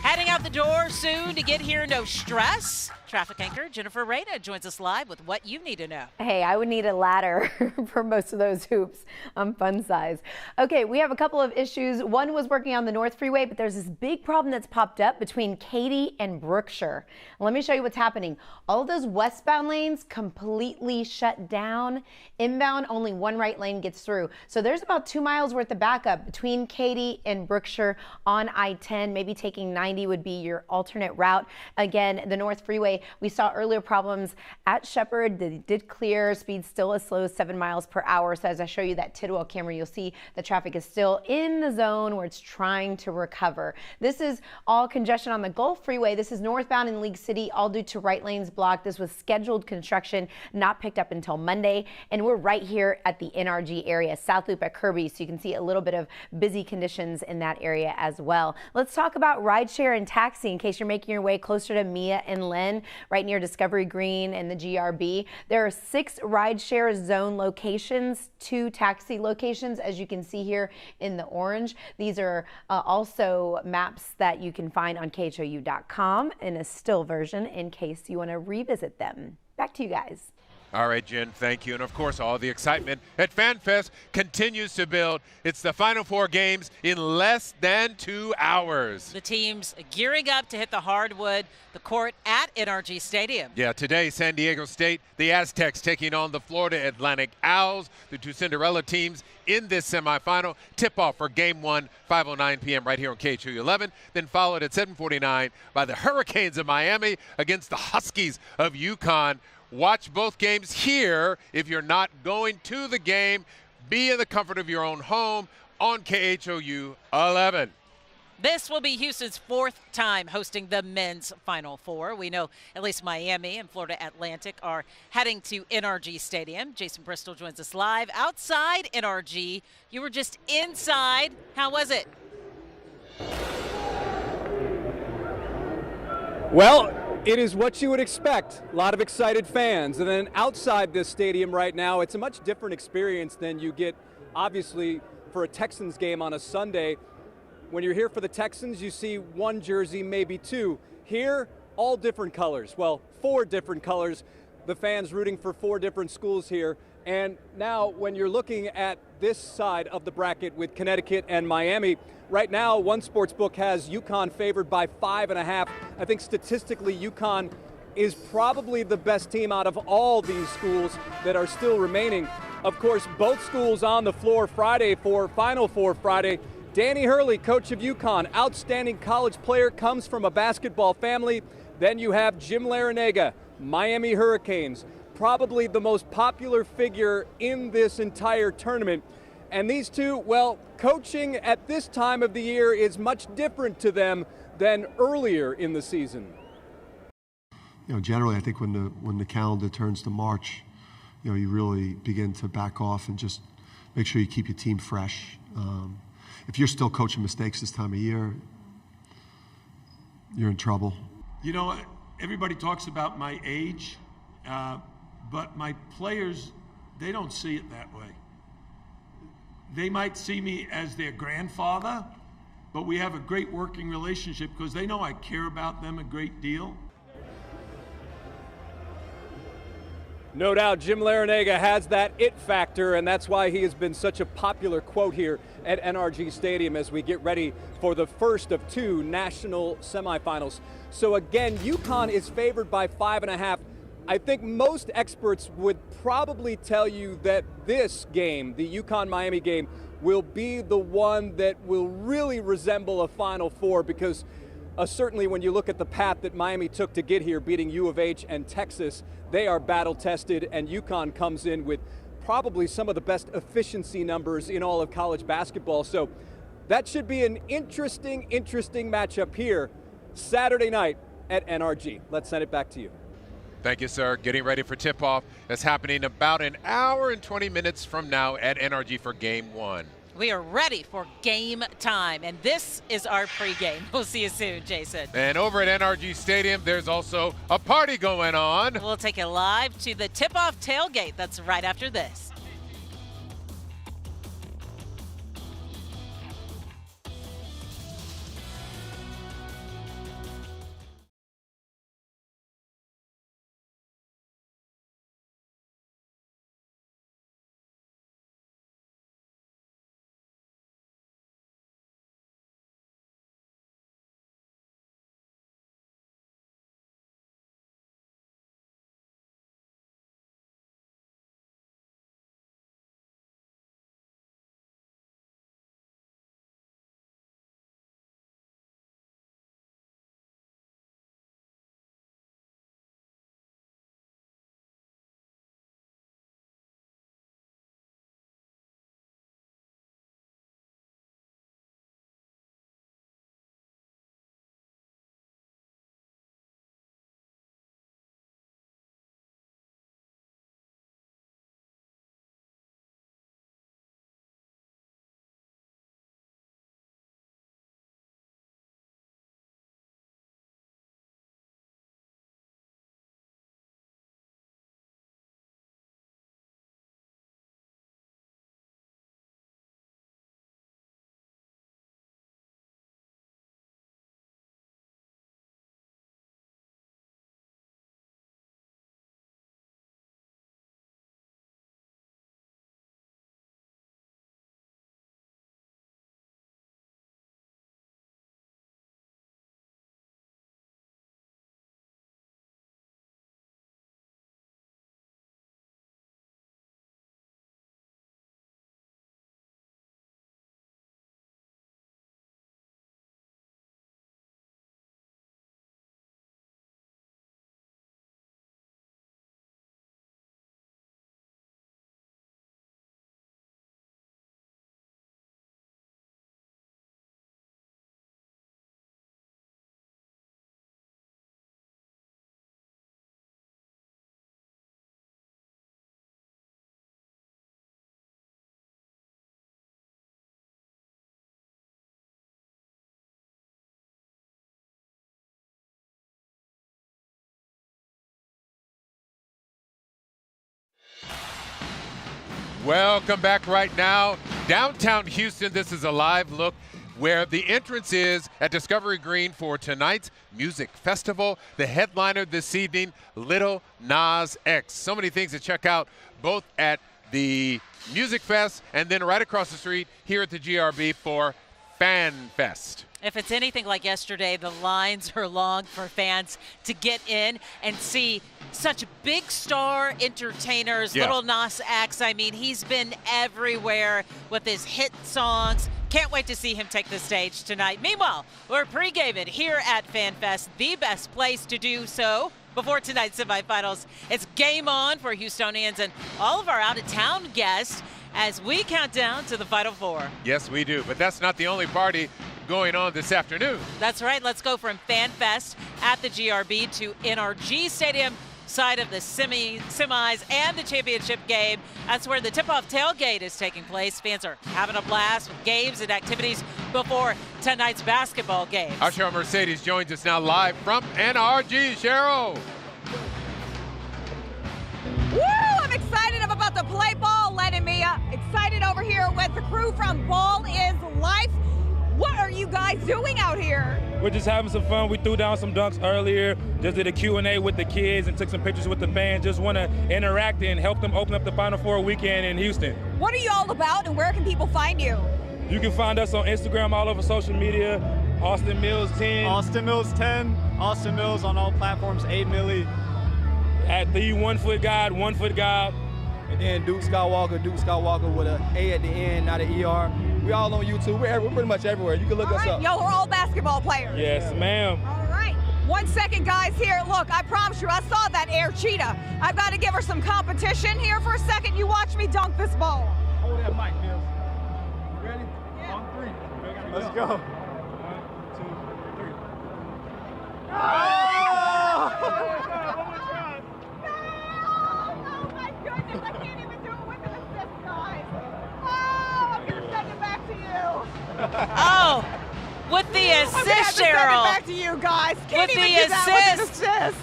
Heading out the door soon to get here, no stress. Traffic anchor Jennifer Rada joins us live with what you need to know.
Hey, I would need a ladder for most of those hoops. I'm fun size. Okay, we have a couple of issues. One was working on the North Freeway, but there's this big problem that's popped up between Katy and Brookshire. Let me show you what's happening. All of those westbound lanes completely shut down. Inbound, only one right lane gets through. So there's about 2 miles worth of backup between Katy and Brookshire on I-10. Maybe taking 90 would be your alternate route. Again, the North Freeway, we saw earlier problems at Shepherd. They did clear. Speed still as slow as 7 miles per hour. So as I show you that Tidwell camera, you'll see the traffic is still in the zone where it's trying to recover. This is all congestion on the Gulf Freeway. This is northbound in League City, all due to right lanes blocked. This was scheduled construction, not picked up until Monday. And we're right here at the NRG area, South Loop at Kirby. So you can see a little bit of busy conditions in that area as well. Let's talk about rideshare and taxi in case you're making your way closer to Mia and Len, right near Discovery Green and the GRB. There are 6 rideshare zone locations, 2 taxi locations, as you can see here in the orange. These are also maps that you can find on KHOU.com in a still version in case you want to revisit them. Back to you guys.
All right, Jen, thank you. And, of course, all the excitement at FanFest continues to build. It's the Final 4 games in less than 2 hours.
The teams gearing up to hit the hardwood, the court at NRG Stadium.
Yeah, today, San Diego State, the Aztecs taking on the Florida Atlantic Owls, the 2 Cinderella teams in this semifinal. Tip-off for Game 1, 5:09 p.m. right here on KHOU 11, then followed at 7:49 by the Hurricanes of Miami against the Huskies of UConn. Watch both games here. If you're not going to the game, be in the comfort of your own home on KHOU 11.
This will be Houston's 4th time hosting the men's Final 4. We know at least Miami and Florida Atlantic are heading to NRG Stadium. Jason Bristol joins us live outside NRG. You were just inside. How was it?
Well, it is what you would expect. A lot of excited fans. And then outside this stadium right now, it's a much different experience than you get, obviously, for a Texans game on a Sunday. When you're here for the Texans, you see 1 jersey, maybe 2. Here, all different colors. Well, 4 different colors. The fans rooting for 4 different schools here. And now, when you're looking at this side of the bracket with Connecticut and Miami, right now, one sportsbook has UConn favored by 5.5. I think statistically, UConn is probably the best team out of all these schools that are still remaining. Of course, both schools on the floor Friday for Final Four Friday. Danny Hurley, coach of UConn, outstanding college player, comes from a basketball family. Then you have Jim Larrañaga, Miami Hurricanes, probably the most popular figure in this entire tournament. And these two, well, coaching at this time of the year is much different to them than earlier in the season.
You know, generally, I think when the calendar turns to March, you know, you really begin to back off and just make sure you keep your team fresh. If you're still coaching mistakes this time of year, you're in trouble.
You know, everybody talks about my age, but my players, they don't see it that way. They might see me as their grandfather, but we have a great working relationship because they know I care about them a great deal.
No doubt Jim Larrañaga has that it factor, and that's why he has been such a popular quote here at NRG Stadium as we get ready for the first of two national semifinals. So again, UConn is favored by 5.5. I think most experts would probably tell you that this game, the UConn-Miami game, will be the one that will really resemble a Final Four because certainly when you look at the path that Miami took to get here, beating U of H and Texas, they are battle-tested, and UConn comes in with probably some of the best efficiency numbers in all of college basketball. So that should be an interesting matchup here Saturday night at NRG. Let's send it back to you.
Thank you, sir. Getting ready for tip-off. That's happening about an hour and 20 minutes from now at NRG for Game 1.
We are ready for game time, and this is our pregame. We'll see you soon, Jason.
And over at NRG Stadium, there's also a party going on.
We'll take you live to the tip-off tailgate. That's right after this.
Welcome back right now. Downtown Houston, this is a live look where the entrance is at Discovery Green for tonight's music festival. The headliner this evening, Lil Nas X. So many things to check out both at the Music Fest and then right across the street here at the GRB for Fan Fest.
If it's anything like yesterday, the lines are long for fans to get in and see such big star entertainers, Little Nas X. I mean, he's been everywhere with his hit songs. Can't wait to see him take the stage tonight. Meanwhile, we're pre-gaming here at FanFest, the best place to do so before tonight's semifinals. It's game on for Houstonians and all of our out-of-town guests as we count down to the Final Four.
Yes, we do, but that's not the only party going on this afternoon.
That's right. Let's go from FanFest at the GRB to NRG Stadium side of the semis and the championship game. That's where the tip-off tailgate is taking place. Fans are having a blast with games and activities before tonight's basketball game.
Our Cheryl Mercedes joins us now live from NRG. Cheryl.
Woo! I'm excited. I'm about to play ball, Len and Mia. Excited over here with the crew from Ball is Life. What are you guys doing out here?
We're just having some fun. We threw down some dunks earlier, just did a Q&A with the kids and took some pictures with the fans. Just want to interact and help them open up the Final Four weekend in Houston.
What are you all about and where can people find you?
You can find us on Instagram, all over social media, Austin Mills 10.
Austin Mills 10, Austin Mills on all platforms, 8 milli.
At the 1 Foot God, 1 Foot God.
And then Duke Skywalker with an A at the end, not an ER. We all on YouTube. We're pretty much everywhere. You can look us up.
Y'all are all basketball players.
Yes, ma'am.
All right. 1 second, guys, here. Look, I promise you, I saw that air cheetah. I've got to give her some competition here for a second. You watch me dunk this ball.
Hold that mic, Mills. You ready? Yeah. On 3. Let's go. 1, 2, 3. Oh!
Oh, my goodness. I can't even do it with an assist, guys. Oh, I'm going to send it back to you.
Oh, with the assist,
I'm have to
Cheryl.
Send it back to you guys. Can't
with
even
the
do that with an assist.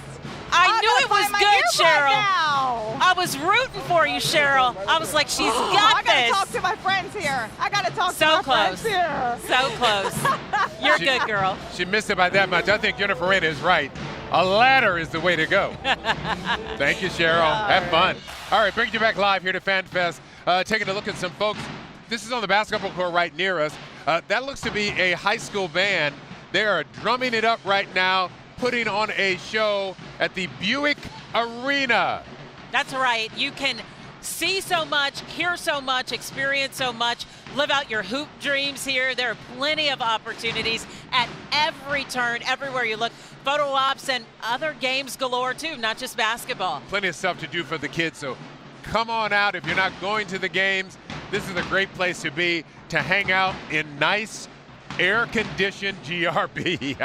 I knew it was good, Cheryl.
Now.
I was rooting for you, Cheryl. I was like, she's got this.
I got to talk to my friends here. I got to talk to my friends here.
So close. You're good, girl.
She missed it by that much. I think Jennifer Reyna is right. A ladder is the way to go. Thank you, Cheryl. Have fun. All right, bringing you back live here to FanFest. Taking a look at some folks. This is on the basketball court right near us. That looks to be a high school band. They are drumming it up right now, putting on a show at the Buick Arena.
That's right. You can see so much, hear so much, experience so much, live out your hoop dreams here. There are plenty of opportunities at every turn, everywhere you look. Photo ops and other games galore too, not just basketball.
Plenty of stuff to do for the kids, so come on out. If you're not going to the games, this is a great place to be, to hang out in nice, air-conditioned GRB.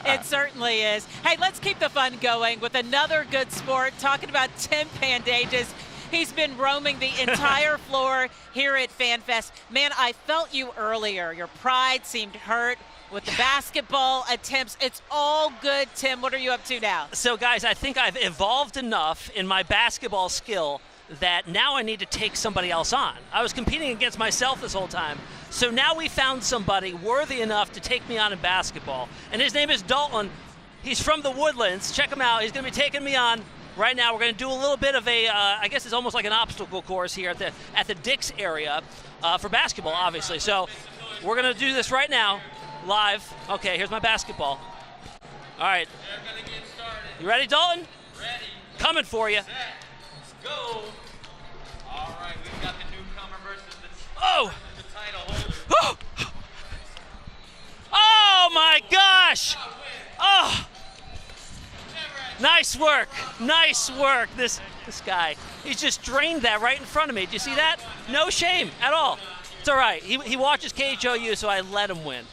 It certainly is. Hey, let's keep the fun going with another good sport, talking about Tim Pandages. He's been roaming the entire floor here at FanFest. Man, I felt you earlier. Your pride seemed hurt with the basketball attempts. It's all good, Tim. What are you up to now?
So, guys, I think I've evolved enough in my basketball skill that now I need to take somebody else on. I was competing against myself this whole time. So now we found somebody worthy enough to take me on in basketball. And his name is Dalton. He's from the Woodlands. Check him out. He's going to be taking me on. Right now, we're going to do a little bit of a, I guess it's almost like an obstacle course here at the Dix area for basketball, obviously. So we're going to do this right now, live. Okay, here's my basketball. All right. You ready, Dalton?
Ready.
Coming for you.
Set. Let's go. All right, we've got the newcomer versus the title holder.
Oh, my gosh. Oh. Nice work. Nice work. This guy, he's just drained that right in front of me. Do you see that? No shame at all. It's all right. He watches KHOU, so I let him win.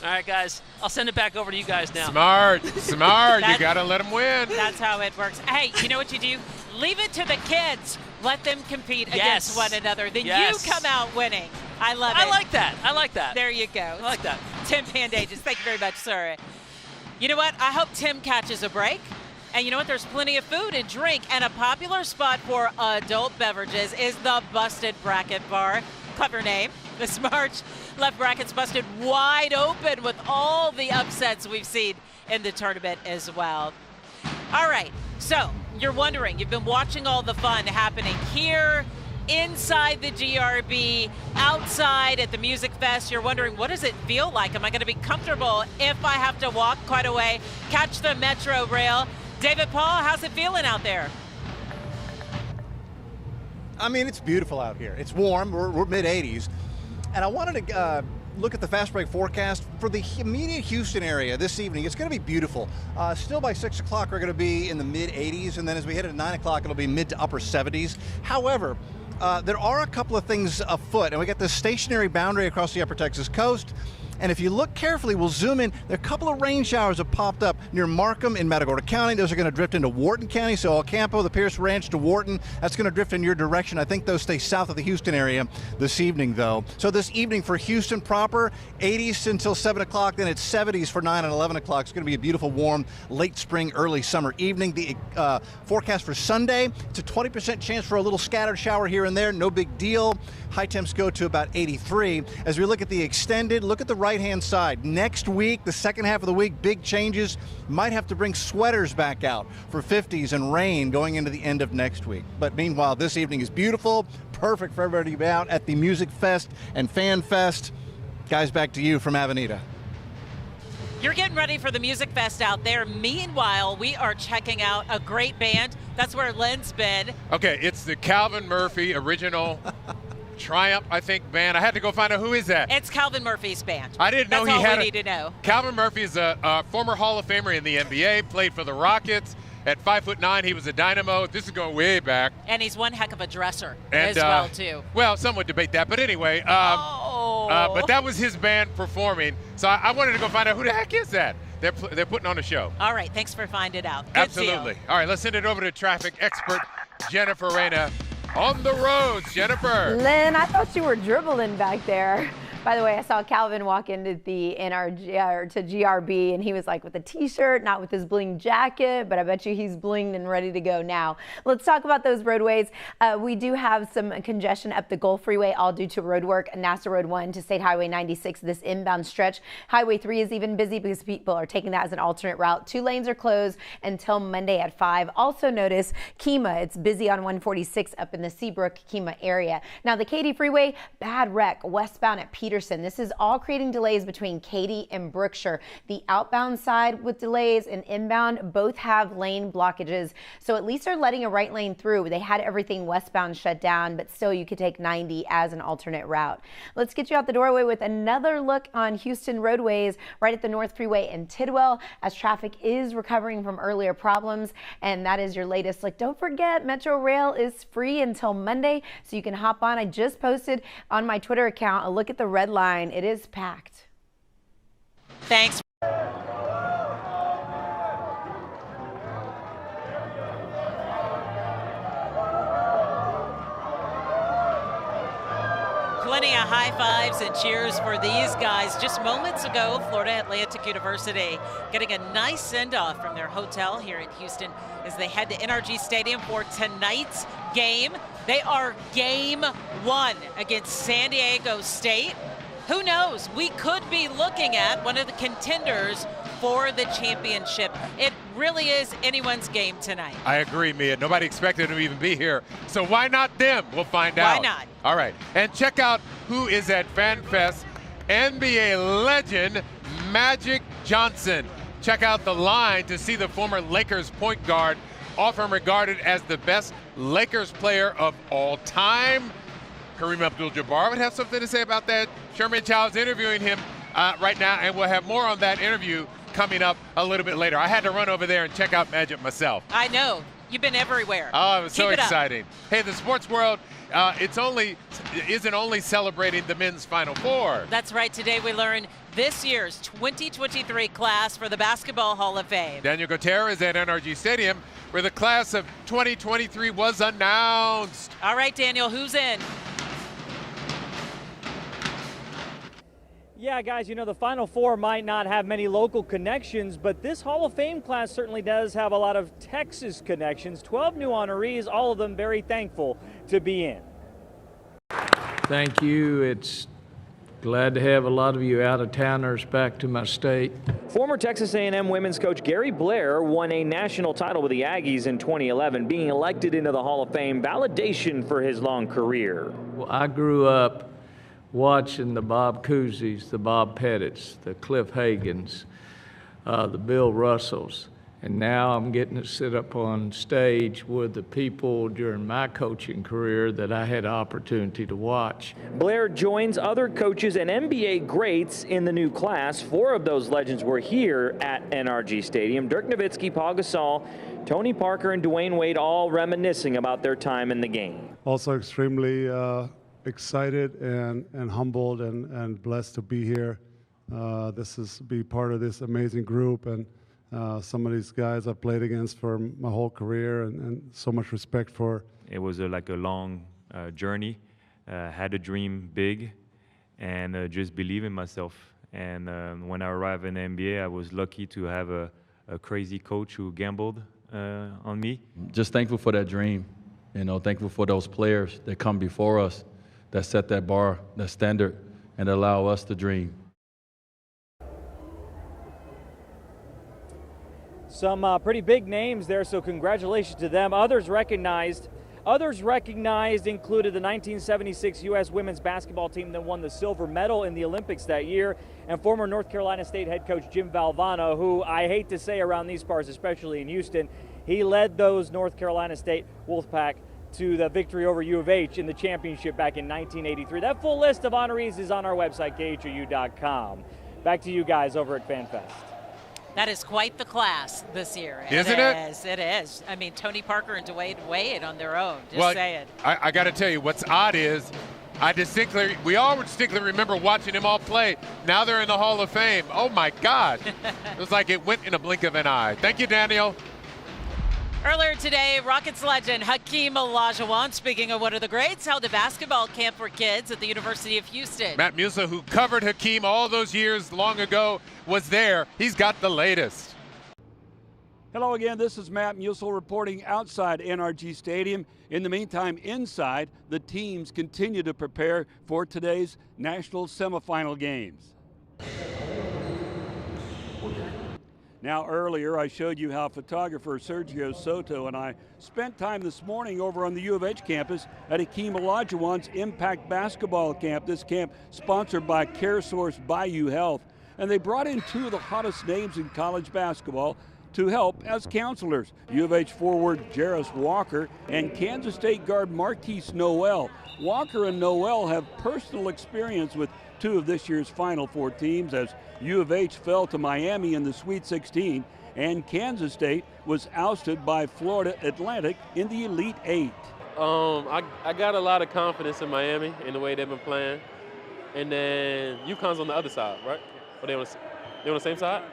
All right, guys. I'll send it back over to you guys now.
Smart. You got to let him win.
That's how it works. Hey, you know what you do? Leave it to the kids. Let them compete against one another. Then you come out winning. I love it.
I like that. I like that.
There you go.
I like that.
Tim Pandages, thank you very much, sir. You know what? I hope Tim catches a break. And you know what? There's plenty of food and drink. And a popular spot for adult beverages is the Busted Bracket Bar. Clever name. This March left brackets busted wide open with all the upsets we've seen in the tournament as well. All right. So you're wondering, you've been watching all the fun happening here inside the GRB, outside at the Music Fest. You're wondering, what does it feel like? Am I going to be comfortable if I have to walk quite a way, catch the Metro Rail? David Paul, how's it feeling out there?
I mean, it's beautiful out here. It's warm. We're mid-80s. And I wanted to look at the fast break forecast for the immediate Houston area this evening. It's going to be beautiful. Still by 6 o'clock, we're going to be in the mid-80s. And then as we hit at 9 o'clock, it'll be mid to upper 70s. However, there are a couple of things afoot. And we got this stationary boundary across the upper Texas coast. And if you look carefully, we'll zoom in. There are a couple of rain showers have popped up near Markham in Matagorda County. Those are going to drift into Wharton County. So El Campo, the Pierce Ranch to Wharton, that's going to drift in your direction. I think those stay south of the Houston area this evening, though. So this evening for Houston proper, 80s until 7 o'clock. Then it's 70s for 9 and 11 o'clock. It's going to be a beautiful, warm, late spring, early summer evening. The forecast for Sunday, it's a 20% chance for a little scattered shower here and there. No big deal. High temps go to about 83. As we look at the extended, look at the right-hand side. Next week, the second half of the week, big changes. Might have to bring sweaters back out for 50s and rain going into the end of next week. But meanwhile, this evening is beautiful, perfect for everybody to be out at the Music Fest and Fan Fest. Guys, back to you from Avenida.
You're getting ready for the Music Fest out there. Meanwhile, we are checking out a great band. That's where Len's been.
Okay, it's the Calvin Murphy original Triumph, I think, band. I had to go find out who is that.
It's Calvin Murphy's band.
I didn't know
That's
he had
all we need to know.
Calvin Murphy is a former Hall of Famer in the NBA, played for the Rockets. At 5'9", he was a dynamo. This is going way back.
And he's one heck of a dresser
and,
as well, too.
Well, some would debate that. But anyway, but that was his band performing. So I wanted to go find out who the heck is that. They're putting on a show.
All right, thanks for finding it out. Good
Absolutely.
deal.
All right, let's send it over to traffic expert Jennifer Reyna on the roads. Jennifer.
Lynn, I thought you were dribbling back there. By the way, I saw Calvin walk into the GRB, and he was like with a t-shirt, not with his bling jacket, but I bet you he's blinged and ready to go now. Let's talk about those roadways. We do have some congestion up the Gulf Freeway, all due to road work. NASA Road 1 to State Highway 96, this inbound stretch. Highway 3 is even busy because people are taking that as an alternate route. 2 lanes are closed until Monday at 5. Also notice Kemah, it's busy on 146 up in the Seabrook-Kemah area. Now the Katy Freeway, bad wreck westbound at Peterson. This is all creating delays between Katy and Brookshire. The outbound side with delays and inbound both have lane blockages. So at least they're letting a right lane through. They had everything westbound shut down, but still you could take 90 as an alternate route. Let's get you out the doorway with another look on Houston roadways right at the North Freeway in Tidwell as traffic is recovering from earlier problems. And that is your latest look. Don't forget, Metro Rail is free until Monday, so you can hop on. I just posted on my Twitter account a look at the red line. It is packed.
Thanks. Plenty of high fives and cheers for these guys. Just moments ago, Florida Atlantic University getting a nice send-off from their hotel here in Houston as they head to NRG Stadium for tonight's game. They are game 1 against San Diego State. Who knows? We could be looking at one of the contenders for the championship. It really is anyone's game tonight.
I agree, Mia. Nobody expected him to even be here. So why not them? We'll find out.
Why not?
All right. And check out who is at FanFest. NBA legend Magic Johnson. Check out the line to see the former Lakers point guard, often regarded as the best Lakers player of all time. Kareem Abdul-Jabbar would have something to say about that. Sherman Child's interviewing him right now, and we'll have more on that interview coming up a little bit later. I had to run over there and check out Magic myself.
I know. You've been everywhere.
Oh, it was so
Keep it
exciting.
up.
Hey, the sports world isn't only celebrating the men's Final Four.
That's right. Today we learn this year's 2023 class for the Basketball Hall of Fame.
Daniel Gutierrez at NRG Stadium, where the class of 2023 was announced.
All right, Daniel, who's in?
Yeah, guys, you know, the Final Four might not have many local connections, but this Hall of Fame class certainly does have a lot of Texas connections. 12 new honorees, all of them very thankful to be in.
Thank you. It's
Glad to have a lot of you out-of-towners back to my state.
Former Texas A&M women's coach Gary Blair won a national title with the Aggies in 2011, being elected into the Hall of Fame, validation for his long career.
Well, I grew up watching the Bob Couseys, the Bob Pettits, the Cliff Hagans, the Bill Russells. And now I'm getting to sit up on stage with the people during my coaching career that I had opportunity to watch.
Blair joins other coaches and NBA greats in the new class. 4 of those legends were here at NRG Stadium. Dirk Nowitzki, Paul Gasol, Tony Parker, and Dwayne Wade all reminiscing about their time in the game.
Also extremely excited and humbled and blessed to be here. This is be part of this amazing group, and some of these guys I've played against for my whole career, and so much respect for.
It was like a long journey. Had a dream big, and just believe in myself. And when I arrived in the NBA, I was lucky to have a crazy coach who gambled on me.
Just thankful for that dream. You know, thankful for those players that come before us, that set that bar, that standard, and allow us to dream.
Some pretty big names there, so congratulations to them. Others recognized included the 1976 U.S. women's basketball team that won the silver medal in the Olympics that year, and former North Carolina State head coach Jim Valvano, who I hate to say around these parts, especially in Houston, he led those North Carolina State Wolfpack to the victory over U of H in the championship back in 1983. That full list of honorees is on our website, KHOU.com. Back to you guys over at FanFest.
That is quite the class this year.
Isn't it?
It is. I mean, Tony Parker and Dwayne Wade on their own. Just
well,
saying.
I got to tell you, what's odd is we all distinctly remember watching them all play. Now they're in the Hall of Fame. Oh, my God. It was like it went in a blink of an eye. Thank you, Daniel.
Earlier today, Rockets legend Hakeem Olajuwon, speaking of one of the greats, held a basketball camp for kids at the University of Houston.
Matt Musa, who covered Hakeem all those years long ago, was there. He's got the latest.
Hello again, this is Matt Musil reporting outside NRG Stadium. In the meantime, inside, the teams continue to prepare for today's national semifinal games. Now, earlier I showed you how photographer Sergio Soto and I spent time this morning over on the U of H campus at Hakeem Olajuwon's Impact Basketball Camp. This camp sponsored by CareSource Bayou Health. And they brought in 2 of the hottest names in college basketball to help as counselors. U of H forward Jarris Walker and Kansas State guard Marquise Noel. Walker and Noel have personal experience with 2 of this year's Final Four teams, as U of H fell to Miami in the Sweet 16, and Kansas State was ousted by Florida Atlantic in the Elite 8.
I got a lot of confidence in Miami in the way they've been playing. And then UConn's on the other side, right? Or they on the same side?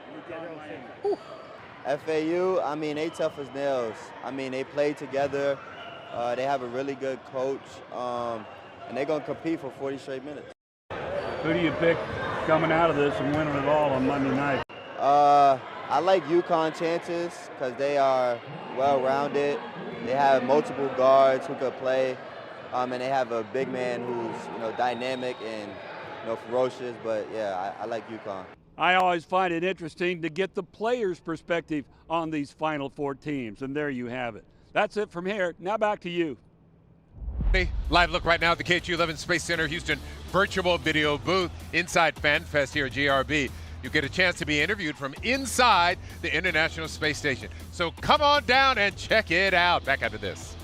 FAU, I mean, they tough as nails. I mean, they play together. They have a really good coach, and they're going to compete for 40 straight minutes.
Who do you pick coming out of this and winning it all on Monday night?
I like UConn chances because they are well-rounded. They have multiple guards who could play, and they have a big man who's dynamic and ferocious. But yeah, I like UConn.
I always find it interesting to get the players' perspective on these Final Four teams, and there you have it. That's it from here. Now back to you.
Live look right now at the KHOU 11 Space Center Houston virtual video booth inside FanFest here at GRB. You get a chance to be interviewed from inside the International Space Station. So come on down and check it out. Back after this.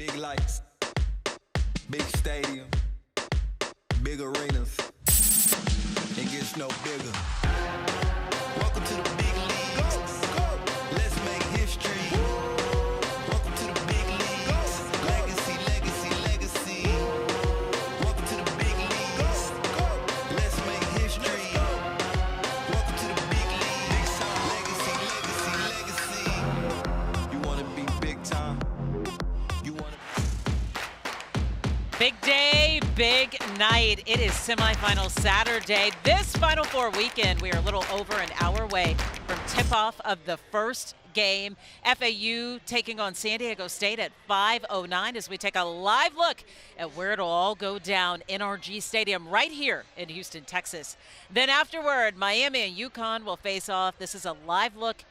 Big lights, big stadium, big arenas. It gets no bigger. Welcome to the big leagues. Let's make history. Welcome to the big leagues. Legacy, legacy, legacy. Welcome to the big leagues. Let's make history. Welcome to the big leagues. Legacy, legacy, legacy. You want to be big time? You want to...
Big day, big night. It is semifinal Saturday. This Final Four weekend, we are a little over an hour away from tip-off of the first game. FAU taking on San Diego State at 5:09 as we take a live look at where it'll all go down. NRG Stadium right here in Houston, Texas. Then afterward, Miami and UConn will face off. This is a live look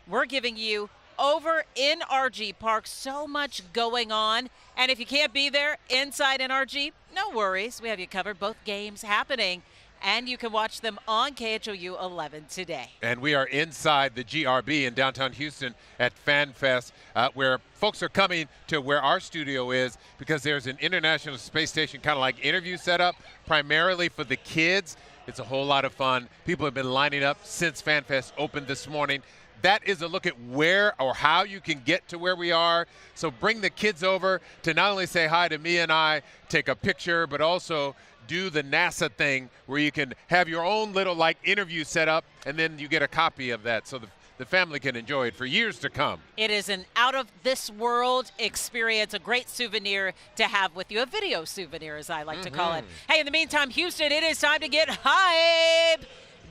we're giving you over in NRG Park. So much going on. And if you can't be there inside NRG, no worries. We have you covered. Both games happening. And you can watch them on KHOU 11 today.
And we are inside the GRB in downtown Houston at FanFest, where folks are coming to where our studio is because there's an International Space Station kind of like interview set up primarily for the kids. It's a whole lot of fun. People have been lining up since FanFest opened this morning. That is a look at where or how you can get to where we are. So bring the kids over to not only say hi to me and I, take a picture, but also do the NASA thing where you can have your own little like interview set up and then you get a copy of that so the family can enjoy it for years to come.
It is an out-of-this-world experience, a great souvenir to have with you, a video souvenir as I like to call it. Hey, in the meantime, Houston, it is time to get hype.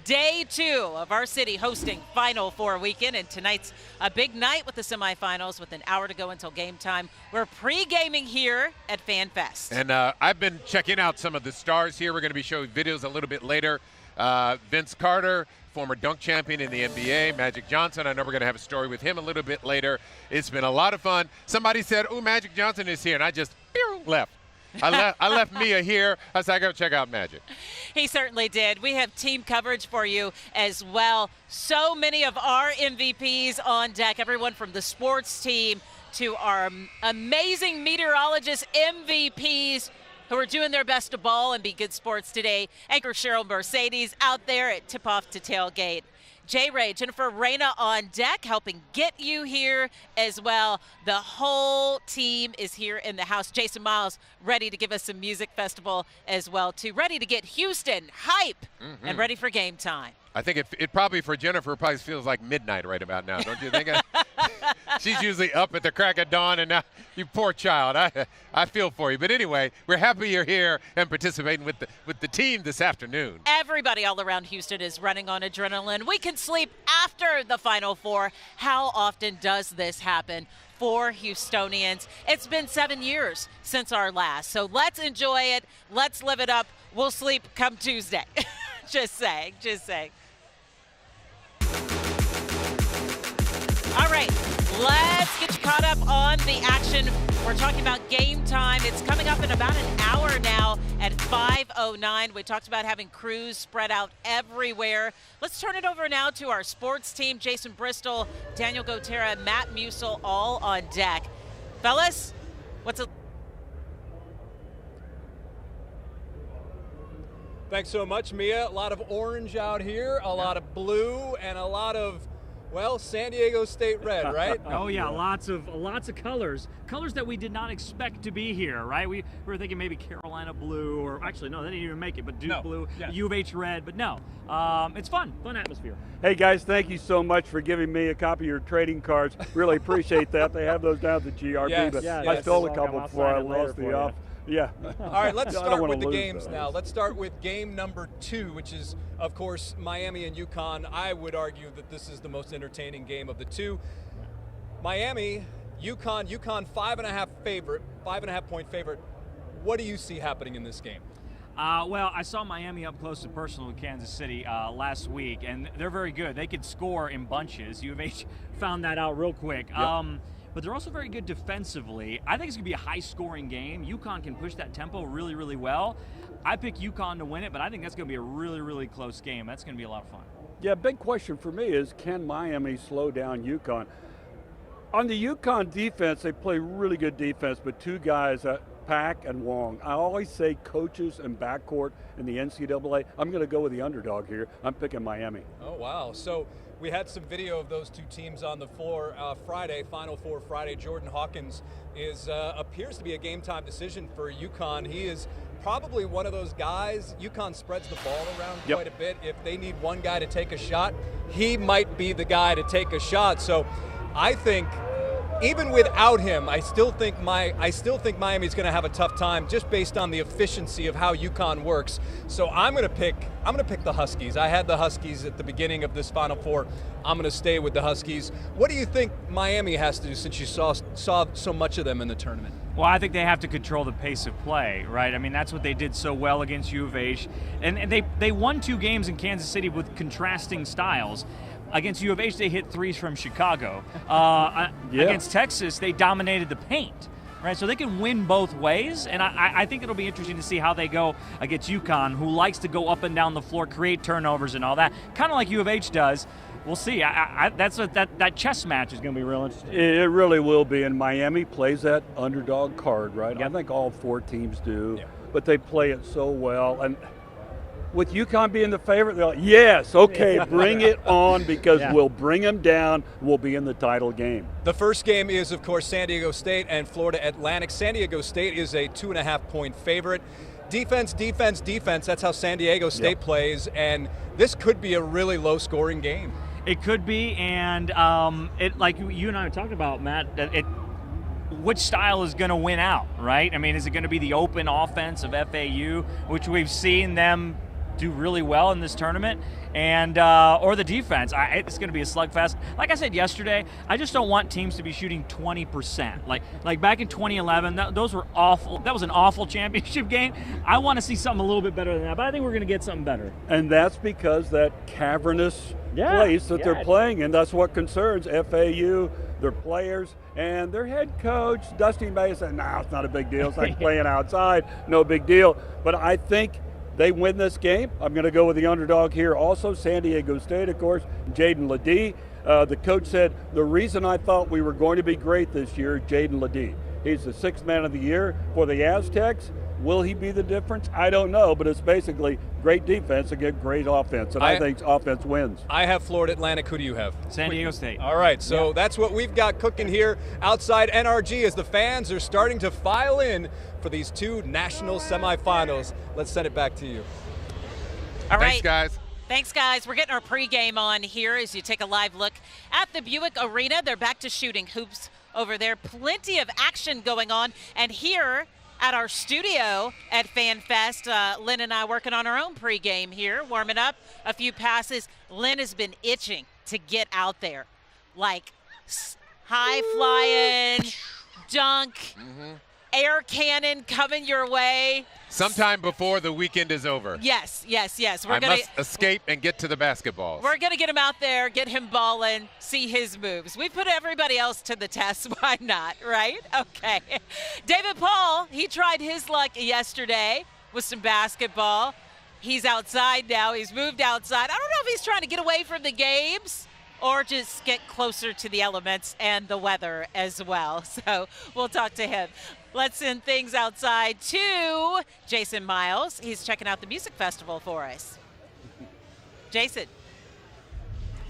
Day 2 of our city hosting Final Four weekend, and tonight's a big night with the semifinals with an hour to go until game time. We're pre-gaming here at FanFest.
And I've been checking out some of the stars here. We're going to be showing videos a little bit later. Vince Carter, former dunk champion in the NBA, Magic Johnson. I know we're going to have a story with him a little bit later. It's been a lot of fun. Somebody said, "Oh, Magic Johnson is here," and I just left. I left Mia here. I said, I got to check out Magic.
He certainly did. We have team coverage for you as well. So many of our MVPs on deck, everyone from the sports team to our amazing meteorologist MVPs who are doing their best to ball and be good sports today. Anchor Cheryl Mercedes out there at tip-off to tailgate. J-Ray, Jennifer Reyna on deck helping get you here as well. The whole team is here in the house. Jason Miles ready to give us some music festival as well too. Ready to get Houston hype and ready for game time.
I think it probably for Jennifer probably feels like midnight right about now, don't you think? She's usually up at the crack of dawn, and now you poor child. I feel for you. But anyway, we're happy you're here and participating with the team this afternoon.
Everybody all around Houston is running on adrenaline. We can sleep after the Final Four. How often does this happen for Houstonians? It's been 7 years since our last, so let's enjoy it. Let's live it up. We'll sleep come Tuesday. Just saying, just saying. All right, let's get you caught up on the action. We're talking about game time. It's coming up in about an hour now at 5:09. We talked about having crews spread out everywhere. Let's turn it over now to our sports team. Jason Bristol, Daniel Gotera, Matt Musil, all on deck. Fellas, what's it?
Thanks so much, Mia. A lot of orange out here, a lot of blue, and a lot of, well, San Diego State red, right?
Oh yeah, lots of colors that we did not expect to be here, right? We were thinking maybe Carolina blue, or actually no, they didn't even make it, but Duke blue, U of H red, but no, it's fun atmosphere.
Hey guys, thank you so much for giving me a copy of your trading cards. Really appreciate that. They have those down at the GRB, but I stole a couple before I lost the off. Yeah.
All right, let's start with the games now. Let's start with game number 2, which is, of course, Miami and UConn. I would argue that this is the most entertaining game of the two. Miami, UConn 5.5 point favorite. What do you see happening in this game?
Well, I saw Miami up close and personal with Kansas City last week, and they're very good. They could score in bunches. U of H found that out real quick. Yep. But they're also very good defensively. I think it's going to be a high-scoring game. UConn can push that tempo really, really well. I pick UConn to win it, but I think that's going to be a really, really close game. That's going to be a lot of fun.
Yeah, big question for me is, can Miami slow down UConn? On the UConn defense, they play really good defense, but two guys, Pack and Wong. I always say coaches and backcourt in the NCAA. I'm going to go with the underdog here. I'm picking Miami.
Oh, wow. So we had some video of those two teams on the floor Friday, Final Four Friday. Jordan Hawkins appears to be a game-time decision for UConn. He is probably one of those guys. UConn spreads the ball around quite a bit. If they need one guy to take a shot, he might be the guy to take a shot. So I think even without him, I still think Miami's going to have a tough time just based on the efficiency of how UConn works. So I'm going to pick the Huskies. I had the Huskies at the beginning of this Final Four. I'm going to stay with the Huskies. What do you think Miami has to do since you saw so much of them in the tournament?
Well, I think they have to control the pace of play, right? I mean, that's what they did so well against U of H. And they won 2 games in Kansas City with contrasting styles. Against U of H, they hit threes from Chicago. Against Texas, they dominated the paint, right? So they can win both ways, and I think it'll be interesting to see how they go against UConn, who likes to go up and down the floor, create turnovers and all that, kind of like U of H does. We'll see. That chess match is going to be real interesting.
It really will be, and Miami plays that underdog card, right? Yep. I think all 4 teams do, but they play it so well. And with UConn being the favorite, they're like, yes, okay, bring it on, because we'll bring them down. We'll be in the title game.
The first game is, of course, San Diego State and Florida Atlantic. San Diego State is a 2.5-point favorite. Defense, defense, defense. That's how San Diego State plays, and this could be a really low-scoring game.
It could be, and like you and I talked about, Matt, which style is going to win out, right? I mean, is it going to be the open offense of FAU, which we've seen them do really well in this tournament, and or the defense? It's going to be a slugfest. Like I said yesterday, I just don't want teams to be shooting 20%. Like back in 2011, those were awful. That was an awful championship game. I want to see something a little bit better than that, but I think we're going to get something better.
And that's because that cavernous place that they're playing in, that's what concerns FAU, their players, and their head coach, Dusty May, said, no, it's not a big deal. It's like playing outside, no big deal. But I think they win this game. I'm going to go with the underdog here also. San Diego State, of course, Jaden Ledee. The coach said, the reason I thought we were going to be great this year, Jaden Ledee. He's the 6th man of the year for the Aztecs. Will he be the difference? I don't know, but it's basically great defense against great offense, and I think offense wins.
I have Florida Atlantic. Who do you have?
San Diego State.
All right, so that's what we've got cooking here outside NRG as the fans are starting to file in for these 2 national semifinals. Let's send it back to you.
All right.
Thanks, guys.
Thanks, guys. We're getting our pregame on here as you take a live look at the Buick Arena. They're back to shooting hoops over there. Plenty of action going on. And here at our studio at FanFest, Lynn and I working on our own pregame here, warming up a few passes. Lynn has been itching to get out there, like high-flying, dunk, air cannon coming your way.
Sometime before the weekend is over.
Yes.
I must escape and get to the basketballs.
We're going to get him out there, get him balling, see his moves. We put everybody else to the test. Why not, right? Okay. David Paul, he tried his luck yesterday with some basketball. He's outside now. He's moved outside. I don't know if he's trying to get away from the games or just get closer to the elements and the weather as well. So we'll talk to him. Let's send things outside to Jason Miles. He's checking out the music festival for us. Jason.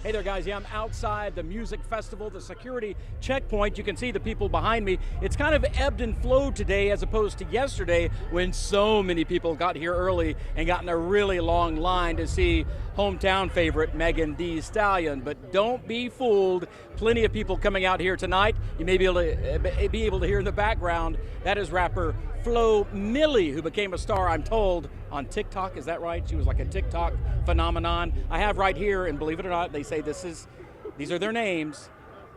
Hey there, guys. Yeah, I'm outside the music festival, the security checkpoint. You can see the people behind me. It's kind of ebbed and flowed today as opposed to yesterday when so many people got here early and got in a really long line to see hometown favorite Megan Thee Stallion. But don't be fooled. Plenty of people coming out here tonight. You may be able to hear in the background. That is rapper Flo Milli, who became a star, I'm told, on TikTok. Is that right? She was like a TikTok phenomenon. I have right here, and believe it or not, they say these are their names,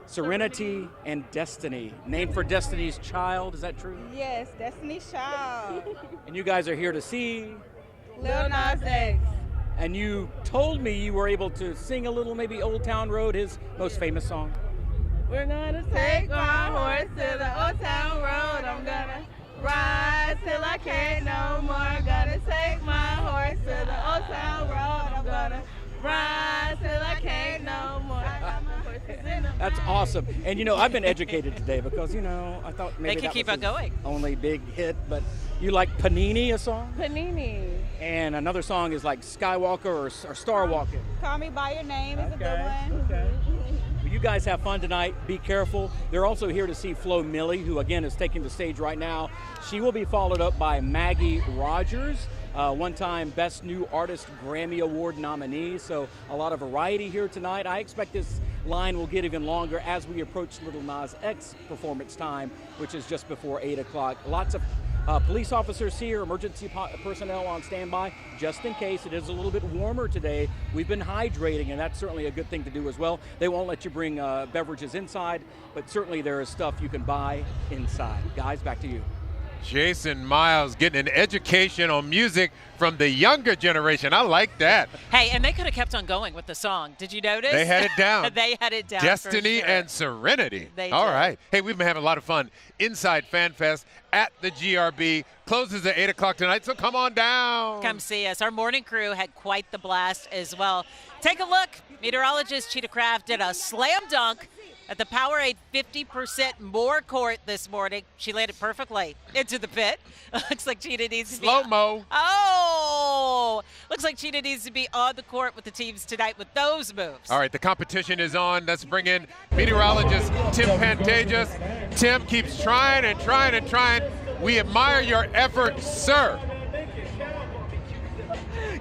Serenity and Destiny. Named for Destiny's Child, is that true?
Yes, Destiny's Child.
And you guys are here to see
Lil Nas X.
And you told me you were able to sing a little, maybe Old Town Road, his most famous song.
We're gonna take my horse to the Old Town Road. I'm gonna ride till I can't no more. Gonna take my horse to the Old Town Road. I'm gonna ride till I can't no more. I got my horses in the
That's awesome. And, I've been educated today because, I thought maybe
they could
that
keep
was
on going.
Only big hit, but you like Panini, a song?
Panini.
And another song is like Skywalker or Star Walking.
Call Me By Your Name is a good one.
Okay. Well, you guys have fun tonight. Be careful. They're also here to see Flo Millie, who again is taking the stage right now. She will be followed up by Maggie Rogers, one-time Best New Artist Grammy Award nominee. So a lot of variety here tonight. I expect this line will get even longer as we approach Little Nas X performance time, which is just before 8 o'clock. Lots of police officers here, emergency personnel on standby, just in case. It is a little bit warmer today. We've been hydrating, and that's certainly a good thing to do as well. They won't let you bring beverages inside, but certainly there is stuff you can buy inside. Guys, back to you.
Jason Miles getting an education on music from the younger generation. I like that.
Hey, and they could have kept on going with the song. Did you notice?
They had it down.
They had it down.
Destiny
for sure.
and Serenity.
They
All
did.
right. Hey, we've been having a lot of fun inside FanFest at the GRB. Closes at 8 o'clock tonight, so come on down.
Come see us. Our morning crew had quite the blast as well. Take a look. Meteorologist Cheetah Craft did a slam dunk at the Powerade 50% more court this morning. She landed perfectly into the pit. Looks like Cheetah needs to be
slow-mo.
Oh! Looks like Cheetah needs to be on the court with the teams tonight with those moves.
All right, the competition is on. Let's bring in meteorologist Tim Pantages. Tim keeps trying and trying and trying. We admire your effort, sir.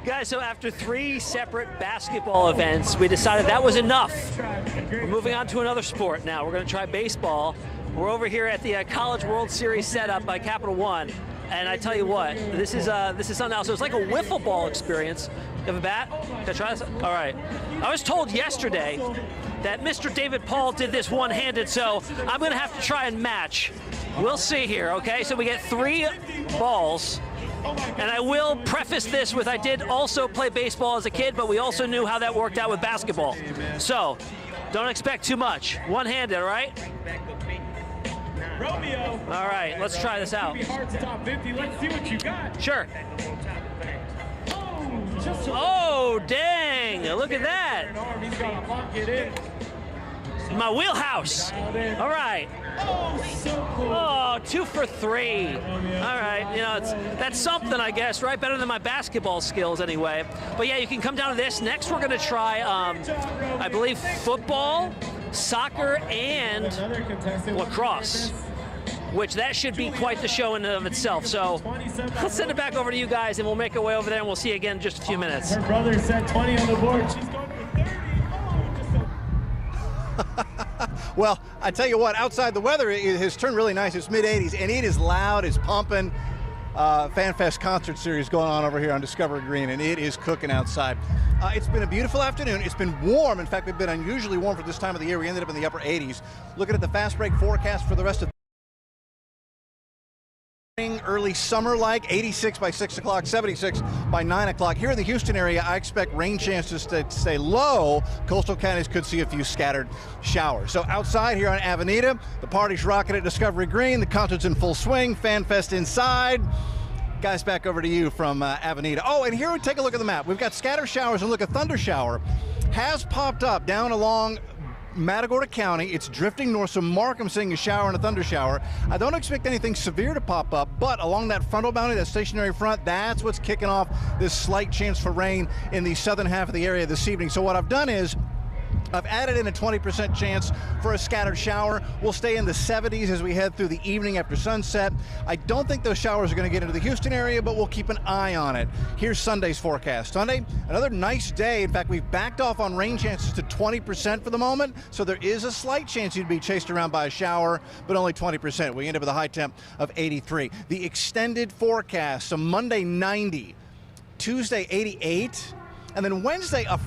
Guys, so after 3 separate basketball events, we decided that was enough. We're moving on to another sport now. We're going to try baseball. We're over here at the College World Series setup by Capital One. And I tell you what, this is something else. So it's like a wiffle ball experience. You have a bat? Can I try this? All right. I was told yesterday that Mr. David Paul did this one-handed, so I'm going to have to try and match. We'll see here, okay? So we get 3 balls. And I will preface this with I did also play baseball as a kid, but we also knew how that worked out with basketball. So don't expect too much. One-handed, all right? All right, let's try this out. Sure. Oh, dang. Look at that. My wheelhouse. All right. Oh, 2 for 3. All right, that's something, I guess, right? Better than my basketball skills anyway. But yeah, you can come down to this. Next, we're gonna try, I believe, football, soccer, and lacrosse, which that should be quite the show in and of itself. So let's send it back over to you guys, and we'll make our way over there, and we'll see you again in just a few minutes.
Her brother set 20 on the board. She's going for 30.
Well, I tell you what, outside the weather has turned really nice. It's mid-80s, and it is loud, it's pumping. FanFest concert series going on over here on Discovery Green, and it is cooking outside. It's been a beautiful afternoon. It's been warm. In fact, we've been unusually warm for this time of the year. We ended up in the upper 80s. Looking at the fast break forecast for the rest of early summer-like, 86 by 6 o'clock, 76 by 9 o'clock. Here in the Houston area, I expect rain chances to stay low. Coastal counties could see a few scattered showers. So outside here on Avenida, the party's rocking at Discovery Green. The concert's in full swing. FanFest inside. Guys, back over to you from Avenida. Oh, and here we take a look at the map. We've got scattered showers, and look, a thunder shower has popped up down along Matagorda County. It's drifting north, so Markham seeing a shower and a thunder shower. I don't expect anything severe to pop up, but along that frontal boundary, that stationary front, that's what's kicking off this slight chance for rain in the southern half of the area this evening. So what I've done is I've added in a 20% chance for a scattered shower. We'll stay in the 70s as we head through the evening after sunset. I don't think those showers are going to get into the Houston area, but we'll keep an eye on it. Here's Sunday's forecast. Sunday, another nice day. In fact, we've backed off on rain chances to 20% for the moment, so there is a slight chance you'd be chased around by a shower, but only 20%. We end up with a high temp of 83. The extended forecast, so Monday 90, Tuesday 88, and then Wednesday, a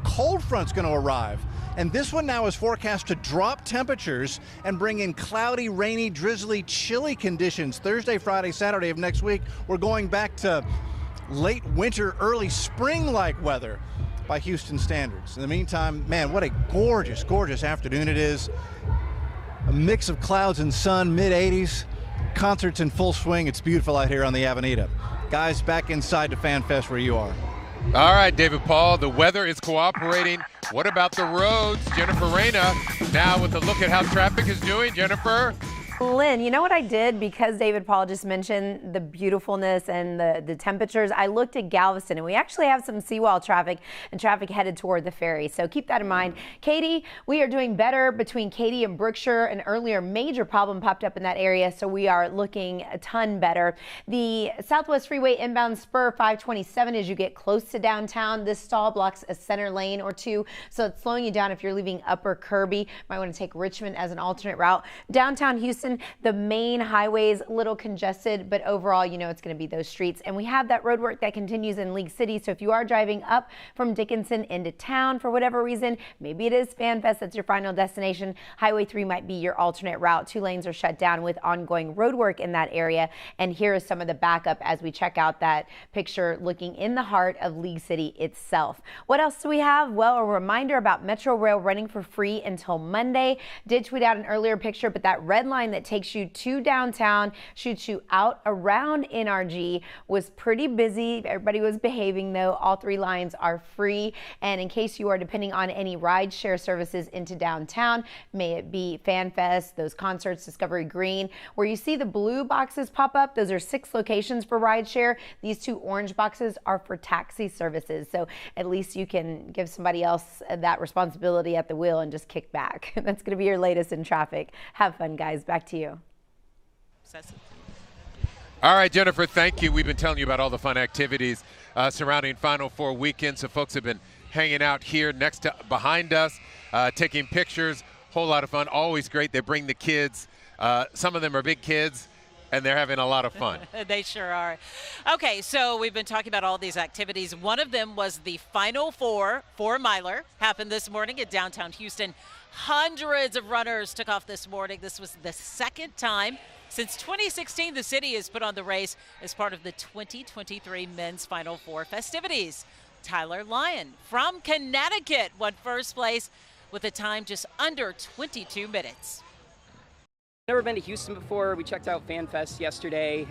cold front's going to arrive. And this one now is forecast to drop temperatures and bring in cloudy, rainy, drizzly, chilly conditions. Thursday, Friday, Saturday of next week, we're going back to late winter, early spring-like weather by Houston standards. In the meantime, man, what a gorgeous, gorgeous afternoon it is. A mix of clouds and sun, mid-80s. Concerts in full swing. It's beautiful out here on the Avenida. Guys, back inside to FanFest where you are.
All right, David Paul, the weather is cooperating. What about the roads? Jennifer Reyna now with a look at how traffic is doing. Jennifer?
Lynn, you know what I did because David Paul just mentioned the beautifulness and the temperatures? I looked at Galveston, and we actually have some seawall traffic and traffic headed toward the ferry. So keep that in mind. Katie, we are doing better between Katy and Brookshire. An earlier major problem popped up in that area, so we are looking a ton better. The Southwest Freeway inbound spur 527 as you get close to downtown. This stall blocks a center lane or two, so it's slowing you down if you're leaving Upper Kirby. Might want to take Richmond as an alternate route. Downtown Houston, the main highways a little congested, but overall, you know, it's going to be those streets. And we have that road work that continues in League City. So if you are driving up from Dickinson into town for whatever reason, maybe it is FanFest, that's your final destination, Highway 3 might be your alternate route. 2 lanes are shut down with ongoing road work in that area. And here is some of the backup as we check out that picture looking in the heart of League City itself. What else do we have? Well, a reminder about Metro Rail running for free until Monday. Did tweet out an earlier picture, but that red line that takes you to downtown, shoots you out around NRG, was pretty busy. Everybody was behaving though. All 3 lines are free. And in case you are depending on any ride share services into downtown, may it be FanFest, those concerts, Discovery Green, where you see the blue boxes pop up, those are 6 locations for ride share. These 2 orange boxes are for taxi services. So at least you can give somebody else that responsibility at the wheel and just kick back. That's going to be your latest in traffic. Have fun, guys. Back to you.
All right, Jennifer, thank you. We've been telling you about all the fun activities surrounding Final Four weekend. So folks have been hanging out here behind us, taking pictures. Whole lot of fun. Always great. They bring the kids. Some of them are big kids, and they're having a lot of fun.
They sure are. Okay, so we've been talking about all these activities. One of them was the Final Four 4-miler. Happened this morning at downtown Houston. Hundreds of runners took off this morning. This was the second time since 2016 the city has put on the race as part of the 2023 Men's Final Four festivities. Tyler Lyon from Connecticut won first place with a time just under 22 minutes.
Never been to Houston before. We checked out FanFest yesterday,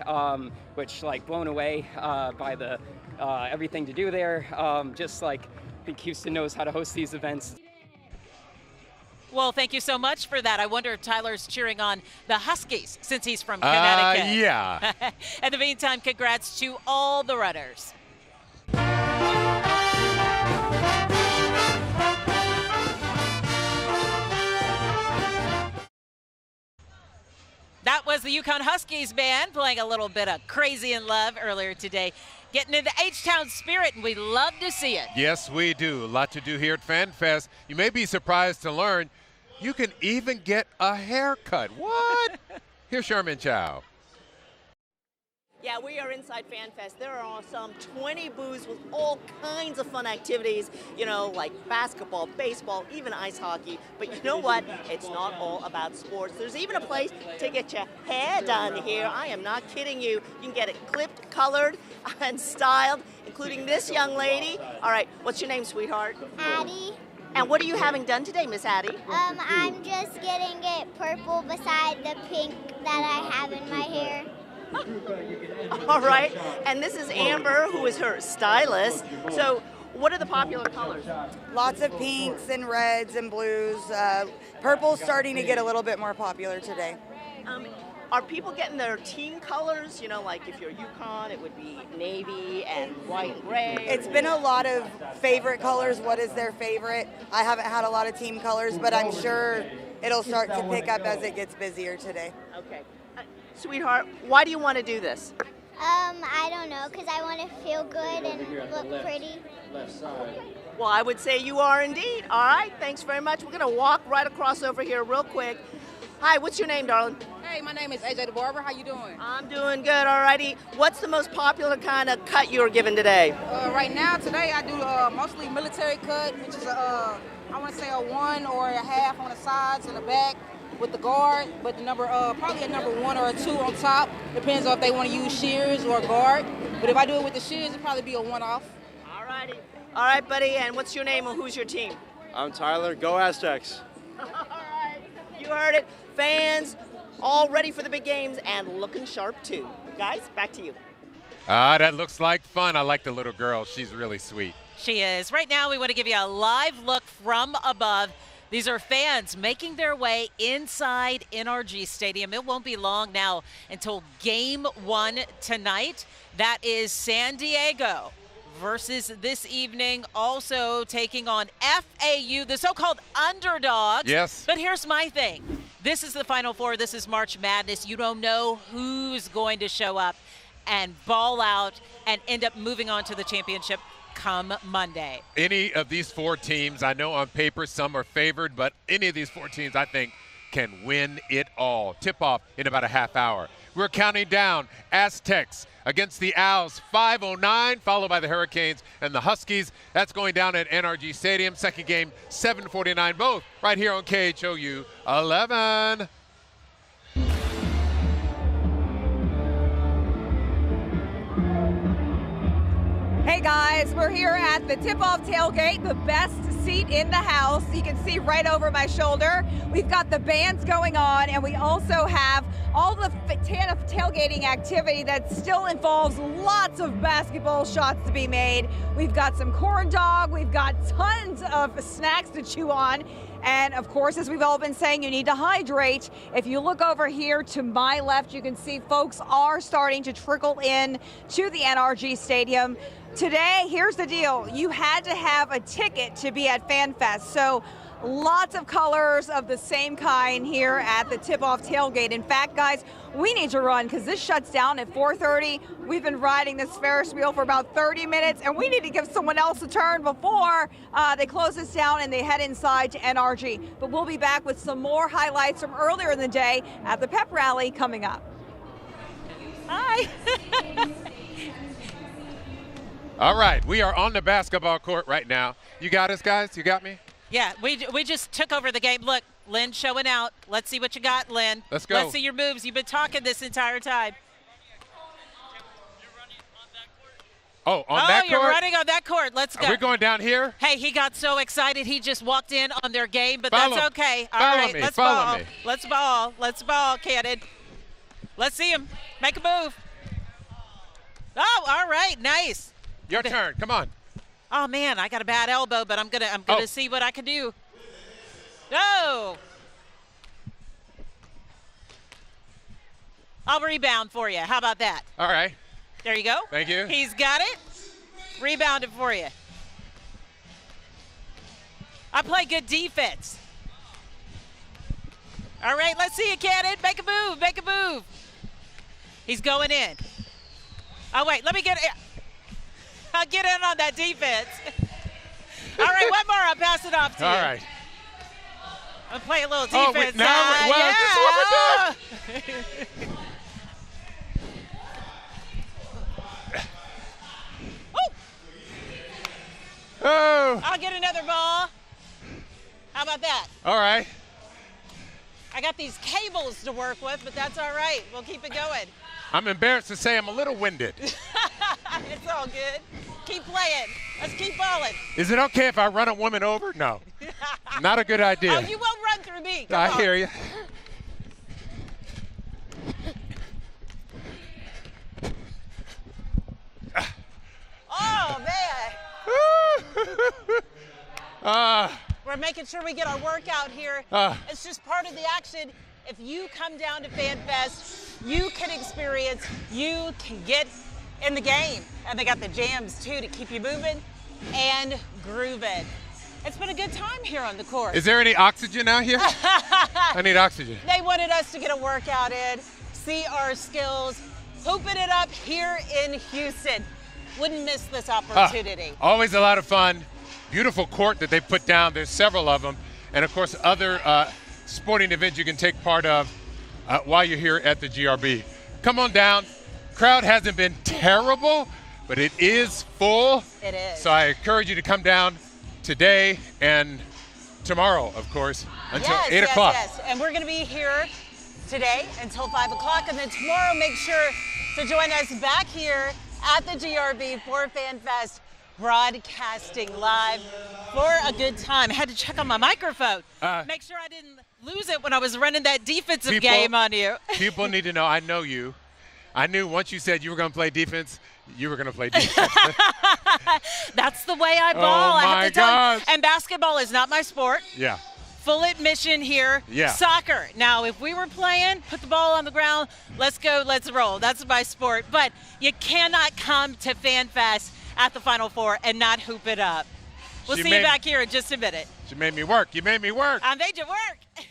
which blown away by the everything to do there. I think Houston knows how to host these events.
Well, thank you so much for that. I wonder if Tyler's cheering on the Huskies since he's from Connecticut.
Yeah.
In the meantime, congrats to all the runners. That was the UConn Huskies band playing a little bit of Crazy in Love earlier today. Getting into H-Town spirit, and we love to see it.
Yes, we do. A lot to do here at FanFest. You may be surprised to learn you can even get a haircut. What? Here's Sherman Chow.
Yeah, we are inside FanFest. There are some 20 booths with all kinds of fun activities, like basketball, baseball, even ice hockey. But you know what? It's not all about sports. There's even a place to get your hair done here. I am not kidding you. You can get it clipped, colored, and styled, including this young lady. All right, what's your name, sweetheart?
Addie.
And what are you having done today, Miss Addie?
I'm just getting it purple beside the pink that I have in my hair.
All right, and this is Amber, who is her stylist. So what are the popular colors?
Lots of pinks and reds and blues. Purple's starting to get a little bit more popular today.
Are people getting their team colors? Like if you're UConn, it would be navy and white and gray.
It's been a lot of favorite colors. What is their favorite? I haven't had a lot of team colors, but I'm sure it'll start to pick up as it gets busier today.
Okay. Sweetheart, why do you want to do this?
I don't know, because I want to feel good and look pretty.
Well, I would say you are indeed. All right, thanks very much. We're going to walk right across over here real quick. Hi, what's your name, darling?
Hey, my name is AJ the Barber. How you doing?
I'm doing good, all righty. What's the most popular kind of cut you're given today?
Right now, today, I do mostly military cut, which is I want to say a 1 or a half on the sides and the back with the guard, but the number probably a number 1 or a 2 on top. Depends on if they want to use shears or guard. But if I do it with the shears, it'll probably be a 1-off.
All righty. All right, buddy. And what's your name and who's your team?
I'm Tyler. Go Aztecs.
All right. You heard it. Fans all ready for the big games and looking sharp too. Guys, back to you.
That looks like fun. I like the little girl. She's really sweet.
She is. Right now, we want to give you a live look from above. These are fans making their way inside NRG Stadium. It won't be long now until Game 1 tonight. That is San Diego versus this evening also taking on FAU, the so-called underdogs.
Yes.
But here's my thing. This is the Final Four. This is March Madness. You don't know who's going to show up and ball out and end up moving on to the championship come Monday.
Any of these 4 teams, I know on paper some are favored, but any of these 4 teams I think can win it all. Tip-off in about a half hour. We're counting down Aztecs against the Owls, 5:09, followed by the Hurricanes and the Huskies. That's going down at NRG Stadium. Second game, 7:49, both right here on KHOU 11.
Hey guys, we're here at the tip-off tailgate, the best seat in the house. You can see right over my shoulder. We've got the bands going on, and we also have all the tailgating activity that still involves lots of basketball shots to be made. We've got some corn dog, we've got tons of snacks to chew on. And of course, as we've all been saying, you need to hydrate. If you look over here to my left, you can see folks are starting to trickle in to the NRG Stadium. Today, here's the deal. You had to have a ticket to be at FanFest. So lots of colors of the same kind here at the tip-off tailgate. In fact, guys, we need to run because this shuts down at 4:30. We've been riding this Ferris wheel for about 30 minutes, and we need to give someone else a turn before they close this down and they head inside to NRG. But we'll be back with some more highlights from earlier in the day at the pep rally coming up. Hi.
All right, we are on the basketball court right now. You got us, guys? You got me?
Yeah, we just took over the game. Look, Lynn showing out. Let's see what you got, Lynn.
Let's go.
Let's see your moves. You've been talking this entire time.
Oh, on that court?
Oh, you're running on that court. Let's go.
Are we going down here?
Hey, he got so excited he just walked in on their game, but
Follow.
that's okay. All
Follow
right,
me.
let's
Follow
ball.
me.
Let's ball. Let's ball, Cannon. Let's see him. Make a move. Oh, all right, nice.
Your turn. Come on.
Oh man, I got a bad elbow, but I'm gonna see what I can do. No. I'll rebound for you. How about that?
All right.
There you go.
Thank you.
He's got it. Rebounded for you. I play good defense. All right, let's see you, Cannon. Make a move. Make a move. He's going in. Oh wait, let me get it. I'll get in on that defense. All right, one more. I'll pass it off to you.
All right.
I'll play a little defense.
This is what we're doing. Oh.
I'll get another ball. How about that?
All right.
I got these cables to work with, but that's all right. We'll keep it going.
I'm embarrassed to say I'm a little winded.
It's all good. Keep playing. Let's keep balling.
Is it okay if I run a woman over? No. Not a good idea.
Oh, you won't run through me. Come
I
on.
hear you.
Oh, man. We're making sure we get our workout here. It's just part of the action. If you come down to FanFest, you can experience, you can get in the game. And they got the jams, too, to keep you moving and grooving. It's been a good time here on the court.
Is there any oxygen out here? I need oxygen.
They wanted us to get a workout in, see our skills, hooping it up here in Houston. Wouldn't miss this opportunity.
Always a lot of fun. Beautiful court that they put down. There's several of them. And, of course, other sporting events you can take part of while you're here at the GRB. Come on down. Crowd hasn't been terrible, but it is full.
It is.
So I encourage you to come down today and tomorrow, of course, until 8 o'clock.
Yes, and we're going to be here today until 5 o'clock, and then tomorrow make sure to join us back here at the GRB for FanFest, broadcasting live for a good time. I had to check on my microphone. Make sure I didn't lose it when I was running that defensive game on you.
People need to know I know you. I knew once you said you were going to play defense, you were going to play defense.
That's the way I ball.
Oh,
I have
my
to tell you.
gosh.
And basketball is not my sport.
Yeah.
Full admission here.
Yeah.
Soccer. Now, if we were playing, put the ball on the ground, let's go, let's roll. That's my sport. But you cannot come to FanFest at the Final Four and not hoop it up. We'll see you back here in just a minute.
She made me work. You made me work.
I made you work.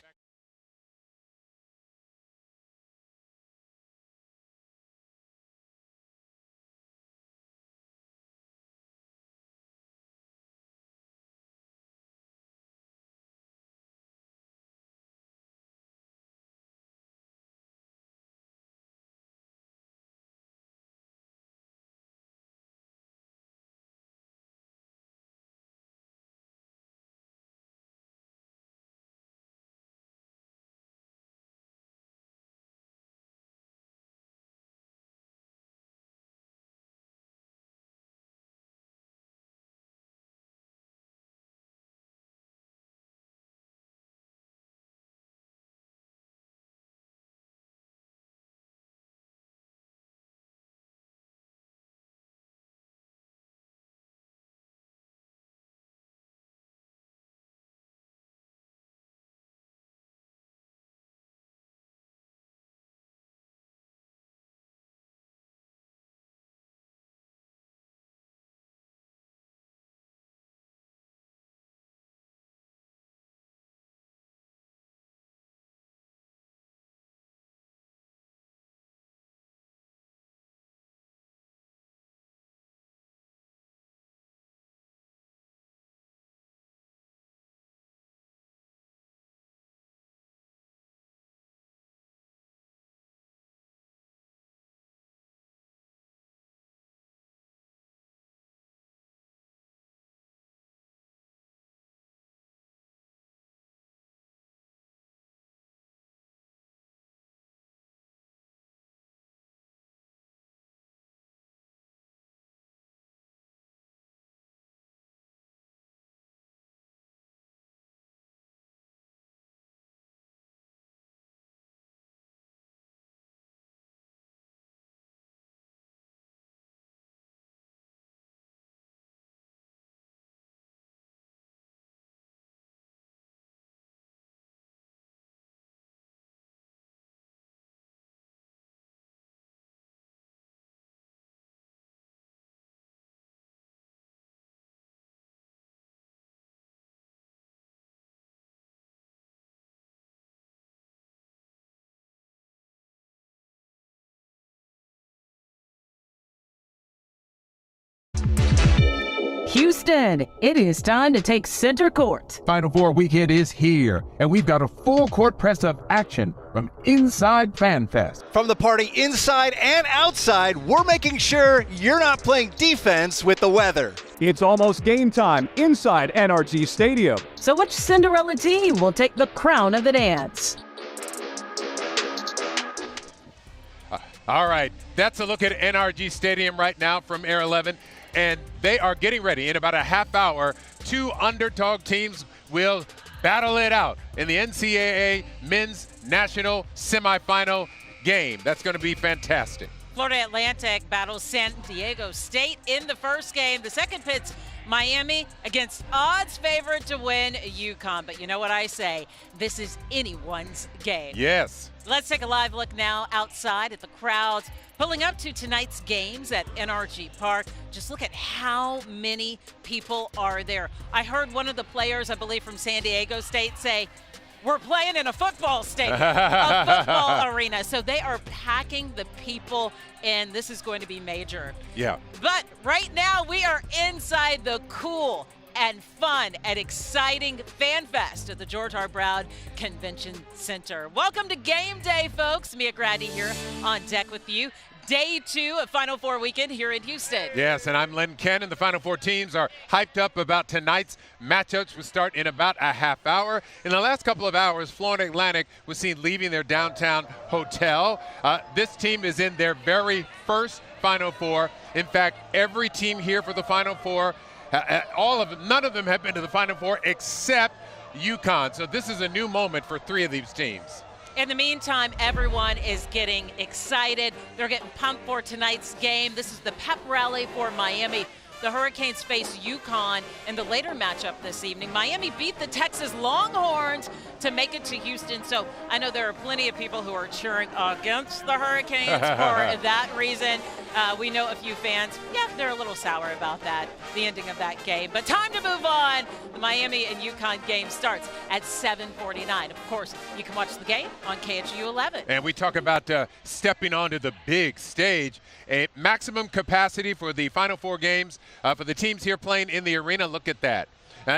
Houston, it is time to take center court.
Final Four weekend is here, and we've got a full court press of action from inside FanFest.
From the party inside and outside, we're making sure you're not playing defense with the weather.
It's almost game time inside NRG Stadium.
So which Cinderella team will take the crown of the dance?
All right, that's a look at NRG Stadium right now from Air 11, and they are getting ready. In about a half hour, two underdog teams will battle it out in the NCAA Men's National Semifinal game. That's going to be fantastic.
Florida Atlantic battles San Diego State in the first game. The second pits Miami against odds favorite to win UConn. But you know what I say? This is anyone's game.
Yes.
Let's take a live look now outside at the crowds pulling up to tonight's games at NRG Park. Just look at how many people are there. I heard one of the players, I believe from San Diego State, say, we're playing in a football stadium, a football arena. So they are packing the people in. This is going to be major.
Yeah.
But right now we are inside the cool and fun and exciting FanFest at the George R. Brown Convention Center. Welcome to game day, folks. Mia Grady here on deck with you. Day 2 of Final Four weekend here in Houston.
Yes, and I'm Len Ken, and the Final Four teams are hyped up about tonight's matchups, which start in about a half hour. In the last couple of hours, Florida Atlantic was seen leaving their downtown hotel. This team is in their very first Final Four. In fact, every team here for the Final Four, none of them have been to the Final Four except UConn. So this is a new moment for 3 of these teams.
In the meantime, everyone is getting excited. They're getting pumped for tonight's game. This is the pep rally for Miami. The Hurricanes face UConn in the later matchup this evening. Miami beat the Texas Longhorns to make it to Houston. So I know there are plenty of people who are cheering against the Hurricanes for that reason. We know a few fans, yeah, they're a little sour about that, the ending of that game. But time to move on. The Miami and UConn game starts at 7:49. Of course, you can watch the game on KHOU 11.
And we talk about stepping onto the big stage. A maximum capacity for the Final Four games for the teams here playing in the arena. Look at that.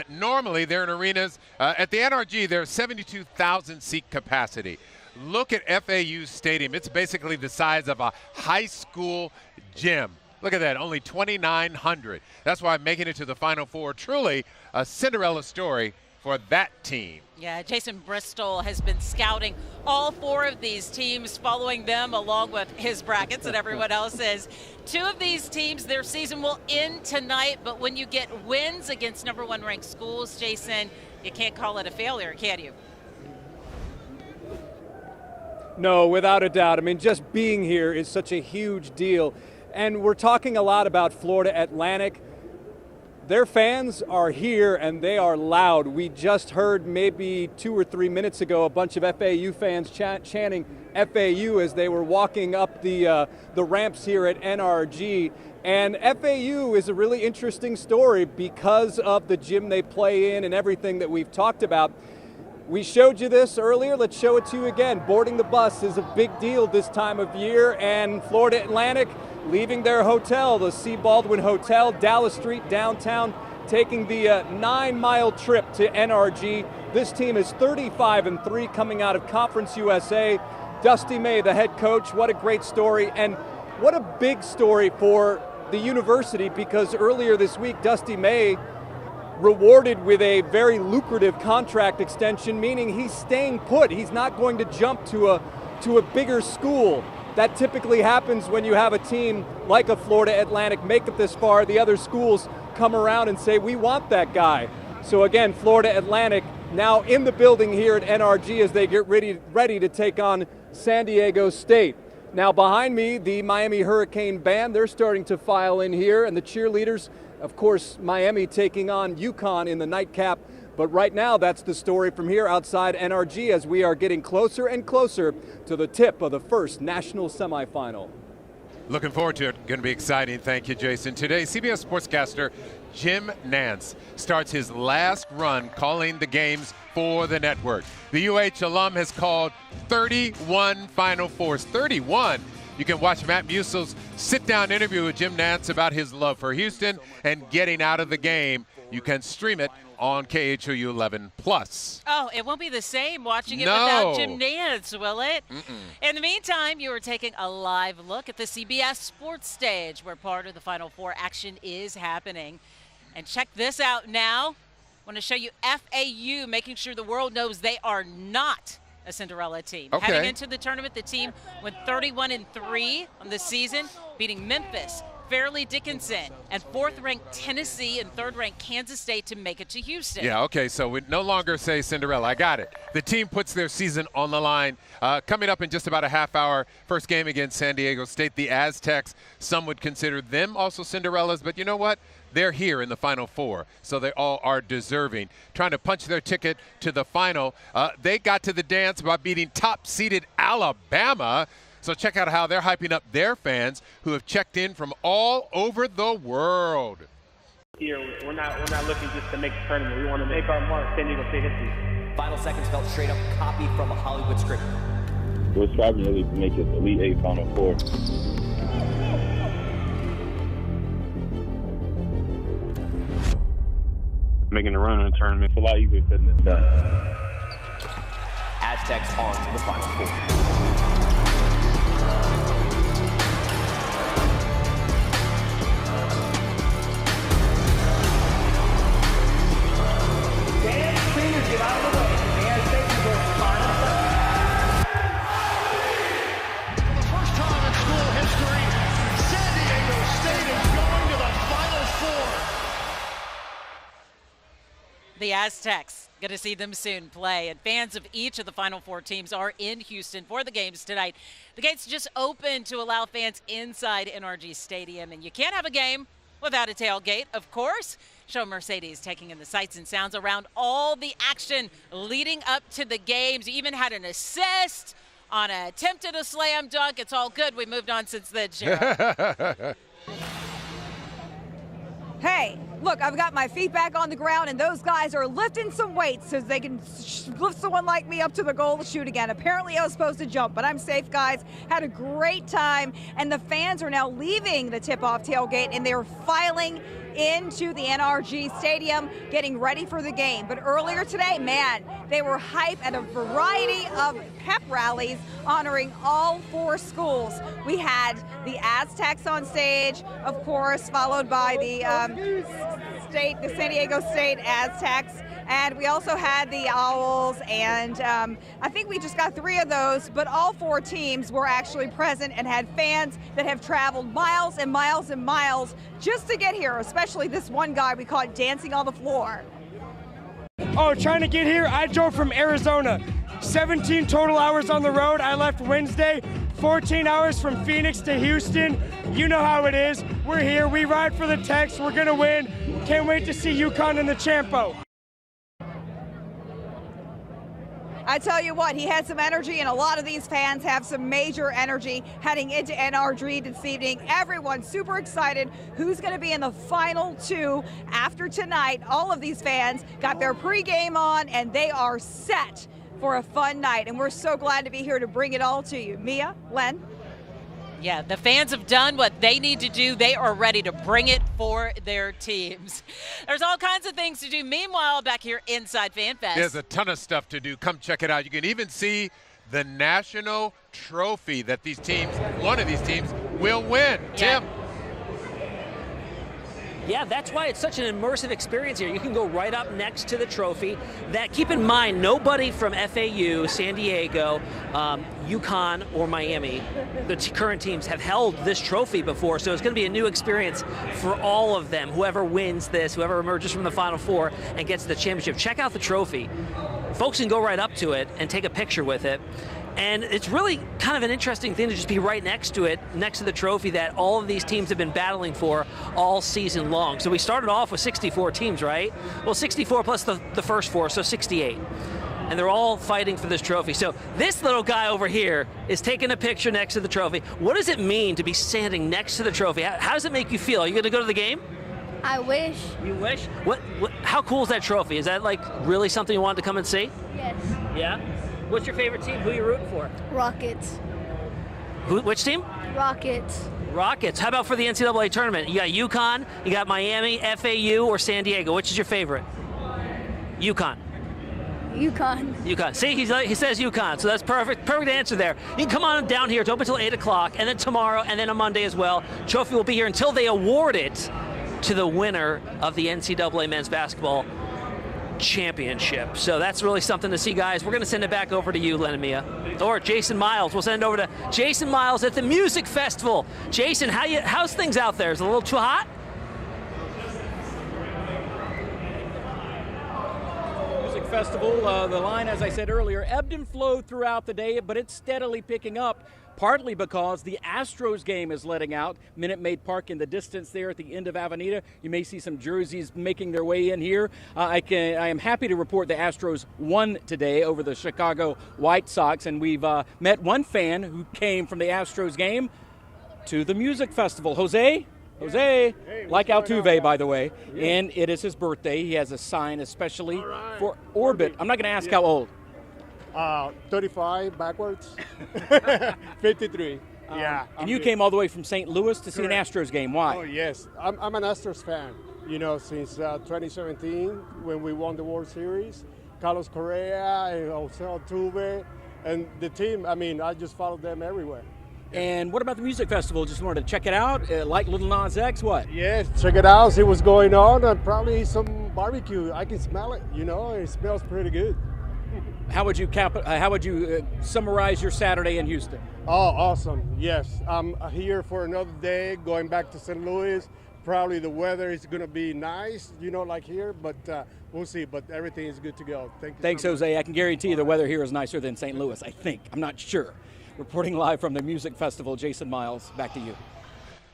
Normally, they're in arenas. At the NRG, there's 72,000 seat capacity. Look at FAU Stadium. It's basically the size of a high school gym. Look at that, only 2,900. That's why making it to the Final Four, truly a Cinderella story for that team.
Yeah, Jason Bristol has been scouting all four of these teams, following them along with his brackets and everyone else's. Two of these teams, their season will end tonight, but when you get wins against #1 ranked schools, Jason, you can't call it a failure, can you?
No, without a doubt. I mean, just being here is such a huge deal. And we're talking a lot about Florida Atlantic. Their fans are here and they are loud. We just heard maybe 2 or 3 minutes ago a bunch of FAU fans chanting FAU as they were walking up the ramps here at NRG. And FAU is a really interesting story because of the gym they play in and everything that we've talked about. We showed you this earlier. Let's show it to you again. Boarding the bus is a big deal this time of year, and Florida Atlantic leaving their hotel, the C. Baldwin Hotel, Dallas Street downtown, taking the 9-mile trip to NRG. This team is 35-3 coming out of Conference USA. Dusty May, the head coach, what a great story, and what a big story for the university, because earlier this week, Dusty May rewarded with a very lucrative contract extension, meaning he's staying put. He's not going to jump to a bigger school. That typically happens when you have a team like a Florida Atlantic make it this far. The other schools come around and say, we want that guy. So again, Florida Atlantic now in the building here at NRG as they get ready to take on San Diego State. Now behind me, the Miami Hurricane band, they're starting to file in here, and the cheerleaders, of course, Miami taking on UConn in the nightcap. But right now, that's the story from here outside NRG as we are getting closer and closer to the tip of the first national semifinal.
Looking forward to it. Going to be exciting. Thank you, Jason. Today, CBS sportscaster Jim Nance starts his last run calling the games for the network. The UH alum has called 31 Final Fours. 31. You can watch Matt Musil's sit-down interview with Jim Nance about his love for Houston and getting out of the game. You can stream it on KHOU 11+.
Oh, it won't be the same watching it without Jim Nance, will it? In the meantime, you are taking a live look at the CBS Sports Stage, where part of the Final Four action is happening. And check this out now. I want to show you FAU, making sure the world knows they are not a Cinderella team.
Okay.
Heading into the tournament, the team went 31-3 on the season, beating Memphis, Fairleigh Dickinson, and 4th-ranked Tennessee and 3rd-ranked Kansas State to make it to Houston.
Yeah, okay, so we no longer say Cinderella. I got it. The team puts their season on the line. Coming up in just about a half hour, first game against San Diego State, the Aztecs. Some would consider them also Cinderellas, but you know what? They're here in the Final Four, so they all are deserving. Trying to punch their ticket to the final. They got to the dance by beating top-seeded Alabama. So check out how they're hyping up their fans who have checked in from all over the world.
Here, we're not looking just to make the tournament. We want to make our mark, San Diego State history.
Final seconds felt straight up copy from a Hollywood script.
We're striving really to make it Elite Eight Final Four. Making a run in the tournament is a lot easier said than done.
Aztecs on to the Final Four.
Get out of the way. The Aztecs are going final set.
For the first time in school history, San Diego State is going to the Final Four.
The Aztecs Going to see them soon play. And fans of each of the Final Four teams are in Houston for the games tonight. The gates just opened to allow fans inside NRG Stadium. And you can't have a game without a tailgate, of course. Show Mercedes taking in the sights and sounds around all the action leading up to the games. You even had an assist on an attempt at a slam dunk. It's all good. We moved on since then, Cheryl.
Hey, look, I've got my feet back on the ground, and those guys are lifting some weights so they can lift someone like me up to the goal to shoot again. Apparently, I was supposed to jump, but I'm safe, guys. Had a great time, and the fans are now leaving the tip-off tailgate, and they're filing into the NRG Stadium, getting ready for the game. But earlier today, man, they were hype at a variety of pep rallies honoring all 4 schools. We had the Aztecs on stage, of course, followed by the San Diego State Aztecs. And we also had the Owls, and I think we just got 3 of those, but all 4 teams were actually present and had fans that have traveled miles and miles and miles just to get here, especially this one guy we caught dancing on the floor.
Oh, trying to get here, I drove from Arizona. 17 total hours on the road. I left Wednesday, 14 hours from Phoenix to Houston. You know how it is. We're here, we ride for the Tex, we're gonna win. Can't wait to see UConn in the Champo.
I tell you what, he had some energy, and a lot of these fans have some major energy heading into NRG this evening. Everyone's super excited who's going to be in the final 2 after tonight. All of these fans got their pregame on, and they are set for a fun night, and we're so glad to be here to bring it all to you. Mia, Len?
Yeah, the fans have done what they need to do. They are ready to bring it for their teams. There's all kinds of things to do. Meanwhile, back here inside FanFest.
There's a ton of stuff to do. Come check it out. You can even see the national trophy that these teams, one of these teams, will win.
Yeah.
Tim.
Yeah, that's why it's such an immersive experience here. You can go right up next to the trophy. That, keep in mind, nobody from FAU, San Diego, UConn, or Miami, the current teams, have held this trophy before, so it's going to be a new experience for all of them. Whoever wins this, whoever emerges from the Final Four and gets the championship, check out the trophy. Folks can go right up to it and take a picture with it. And it's really kind of an interesting thing to just be right next to it, next to the trophy that all of these teams have been battling for all season long. So we started off with 64 teams, right? Well, 64 plus the first 4, so 68. And they're all fighting for this trophy. So this little guy over here is taking a picture next to the trophy. What does it mean to be standing next to the trophy? How does it make you feel? Are you going to go to the game?
I wish.
You wish? How cool is that trophy? Is that like really something you wanted to come and see?
Yes.
Yeah? What's your favorite team? Who are you rooting for?
Rockets.
Which team?
Rockets.
Rockets. How about for the NCAA tournament? You got UConn, you got Miami, FAU, or San Diego. Which is your favorite? UConn. UConn. See, he says UConn, so that's perfect answer there. You can come on down here. It's open until 8 o'clock, and then tomorrow, and then on Monday as well. Trophy will be here until they award it to the winner of the NCAA men's basketball championship. So that's really something to see, guys. We're going to send it back over to you, Len and Mia. Or Jason Miles. We'll send it over to Jason Miles at the Music Festival. Jason, how's things out there? Is it a little too hot?
Music Festival, the line, as I said earlier, ebbed and flowed throughout the day, but it's steadily picking up. Partly because the Astros game is letting out. Minute Maid Park in the distance there at the end of Avenida. You may see some jerseys making their way in here. I am happy to report the Astros won today over the Chicago White Sox, and we've met one fan who came from the Astros game to the music festival. Jose, hey, like Altuve, by the way, and it is his birthday. He has a sign especially for Orbit. I'm not going to ask how old.
35 backwards. 53. Yeah.
And you came all the way from St. Louis to see an Astros game. Why?
Oh, yes. I'm an Astros fan. You know, since 2017 when we won the World Series. Carlos Correa and Jose Altuve and the team. I mean, I just followed them everywhere.
And what about the music festival? Just wanted to check it out. Like Little Nas X, what?
Yes, check it out. See what's going on. And probably some barbecue. I can smell it. You know, it smells pretty good.
How would you summarize your Saturday in Houston?
Oh, awesome. Yes, I'm here for another day, going back to St. Louis, Probably the weather is going to be nice, you know, like here, but we'll see. But everything is good to go. Thank you.
Thanks,
so much.
Jose. I can guarantee you the weather here is nicer than St. Louis, I think. I'm not sure. Reporting live from the music festival, Jason Miles, back to you.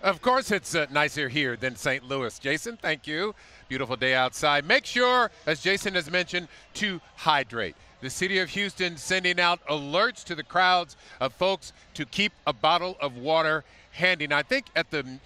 Of course it's nicer here than St. Louis. Jason, thank you. Beautiful day outside. Make sure, as Jason has mentioned, to hydrate. The city of Houston sending out alerts to the crowds of folks to keep a bottle of water handy. Now, I think at the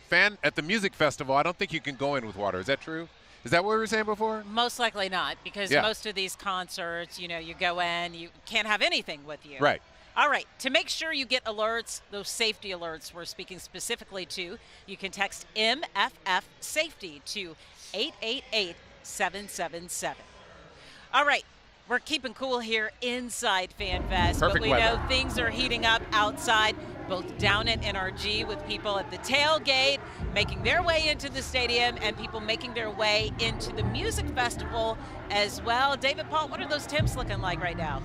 music festival, I don't think you can go in with water. Is that true? Is that what we were saying before?
Most likely not, because most of these concerts, you know, you go in, you can't have anything with you.
Right.
All right, to make sure you get alerts, those safety alerts we're speaking specifically to, you can text MFF Safety to 888-777. All right, we're keeping cool here inside FanFest, but we know things are heating up outside, both down at NRG with people at the tailgate making their way into the stadium and people making their way into the music festival as well. David Paul, what are those temps looking like right now?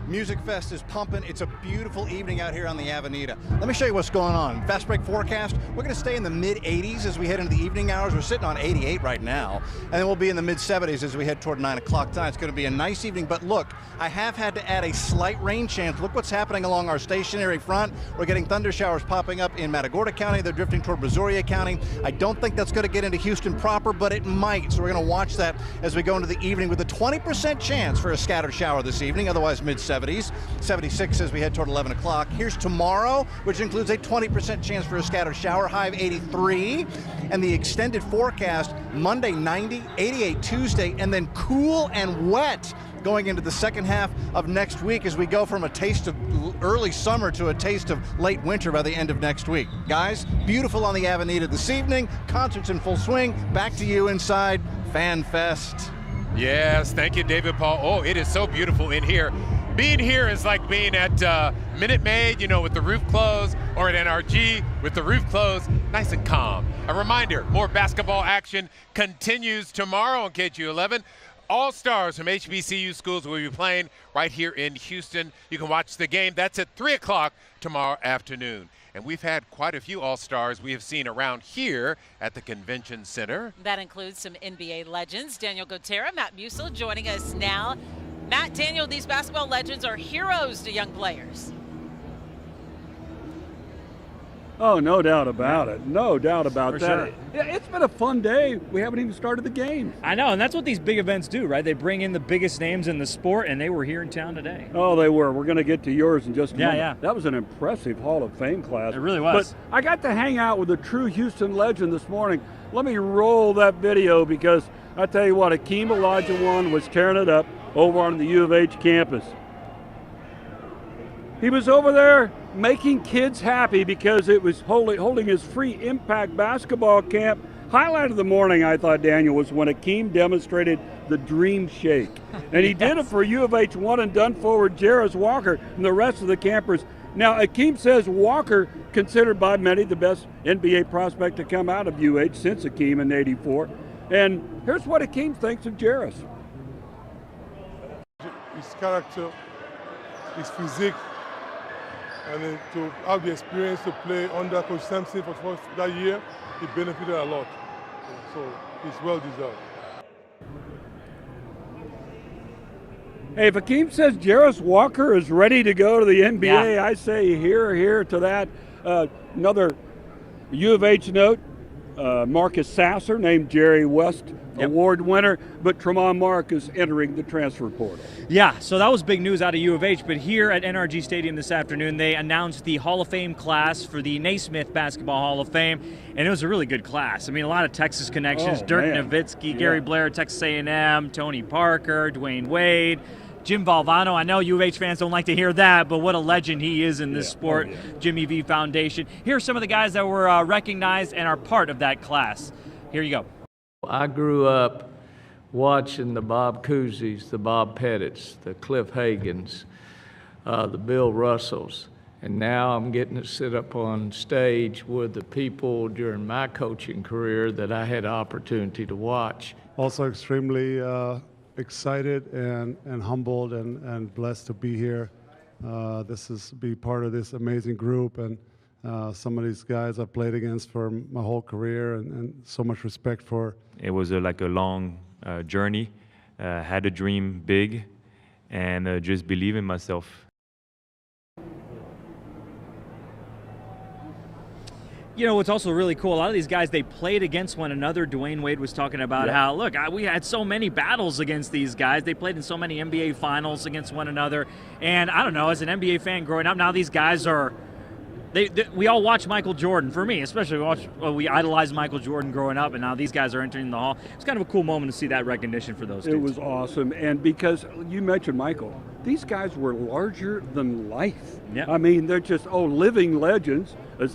Music Fest is pumping. It's a beautiful evening out here on the Avenida. Let me show you what's going on. Fast break forecast. We're going to stay in the mid-80s as we head into the evening hours. We're sitting on 88 right now. And then we'll be in the mid-70s as we head toward 9 o'clock time. It's going to be a nice evening. But look, I have had to add a slight rain chance. Look what's happening along our stationary front. We're getting thunder showers popping up in Matagorda County. They're drifting toward Brazoria County. I don't think that's going to get into Houston proper, but it might. So we're going to watch that as we go into the evening with a 20% chance for a scattered shower this evening, otherwise mid-70s. 76 as we head toward 11 o'clock. Here's tomorrow, which includes a 20% chance for a scattered shower, high of 83. And the extended forecast, Monday 90, 88 Tuesday, and then cool and wet going into the second half of next week as we go from a taste of early summer to a taste of late winter by the end of next week. Guys, beautiful on the Avenida this evening. Concerts in full swing. Back to you inside FanFest.
Yes, thank you, David Paul. Oh, it is so beautiful in here. Being here is like being at Minute Maid, you know, with the roof closed, or at NRG with the roof closed, nice and calm. A reminder, more basketball action continues tomorrow on KHOU 11. All-stars from HBCU schools will be playing right here in Houston. You can watch the game. That's at 3 o'clock tomorrow afternoon. And we've had quite a few All-Stars we have seen around here at the Convention Center.
That includes some NBA legends. Daniel Gotera, Matt Musil joining us now. Matt, Daniel, these basketball legends are heroes to young players.
Oh, no doubt about it. No doubt about that.
Sure.
Yeah, it's been a fun day. We haven't even started the game.
I know, and that's what these big events do, right? They bring in the biggest names in the sport, and they were here in town today.
Oh, they were. We're going to get to yours in just a moment.
Yeah.
That was an impressive Hall of Fame class.
It really was.
But I got to hang out with a true Houston legend this morning. Let me roll that video because I tell you what, Akeem Olajuwon was tearing it up over on the U of H campus. He was over there making kids happy because it was holding his free impact basketball camp. Highlight of the morning, I thought, Daniel, was when Akeem demonstrated the dream shake. And he did it for U of H one and done forward Jarris Walker and the rest of the campers. Now, Akeem says Walker, considered by many the best NBA prospect to come out of UH since Akeem in '84. And here's what Akeem thinks of Jarris.
His character, his physique, and then to have the experience to play under Coach Sampson for that year, he benefited a lot. So it's well deserved.
Hey, if Akeem says Jarris Walker is ready to go to the NBA,
Yeah.
I say here to that. Another U of H note, Marcus Sasser named Jerry West Award winner, but Tremont Mark is entering the transfer portal.
Yeah, so that was big news out of U of H, but here at NRG Stadium this afternoon, they announced the Hall of Fame class for the Naismith Basketball Hall of Fame, and it was a really good class. I mean, a lot of Texas connections, Dirk Nowitzki, Gary Blair, Texas A&M, Tony Parker, Dwayne Wade, Jim Valvano. I know U of H fans don't like to hear that, but what a legend he is in this sport. Jimmy V Foundation. Here are some of the guys that were recognized and are part of that class. Here you go.
I grew up watching the Bob Couseys, the Bob Pettits, the Cliff Hagans, the Bill Russells, and now I'm getting to sit up on stage with the people during my coaching career that I had the opportunity to watch.
Also extremely excited and humbled and blessed to be here. Be part of this amazing group, and
Some of these guys I played against for my whole career, and so much respect for.
It was like a long journey. Had a dream big, and just believe in myself.
You know, what's also really cool, a lot of these guys, they played against one another. Dwayne Wade was talking about how, look, we had so many battles against these guys. They played in so many NBA finals against one another. And I don't know, as an NBA fan growing up, now these guys are, we all watch Michael Jordan. For me, especially, we idolized Michael Jordan growing up, and now these guys are entering the hall. It's kind of a cool moment to see that recognition for those dudes.
It was awesome. And because you mentioned Michael, these guys were larger than life.
Yeah.
I mean, they're just, living legends, as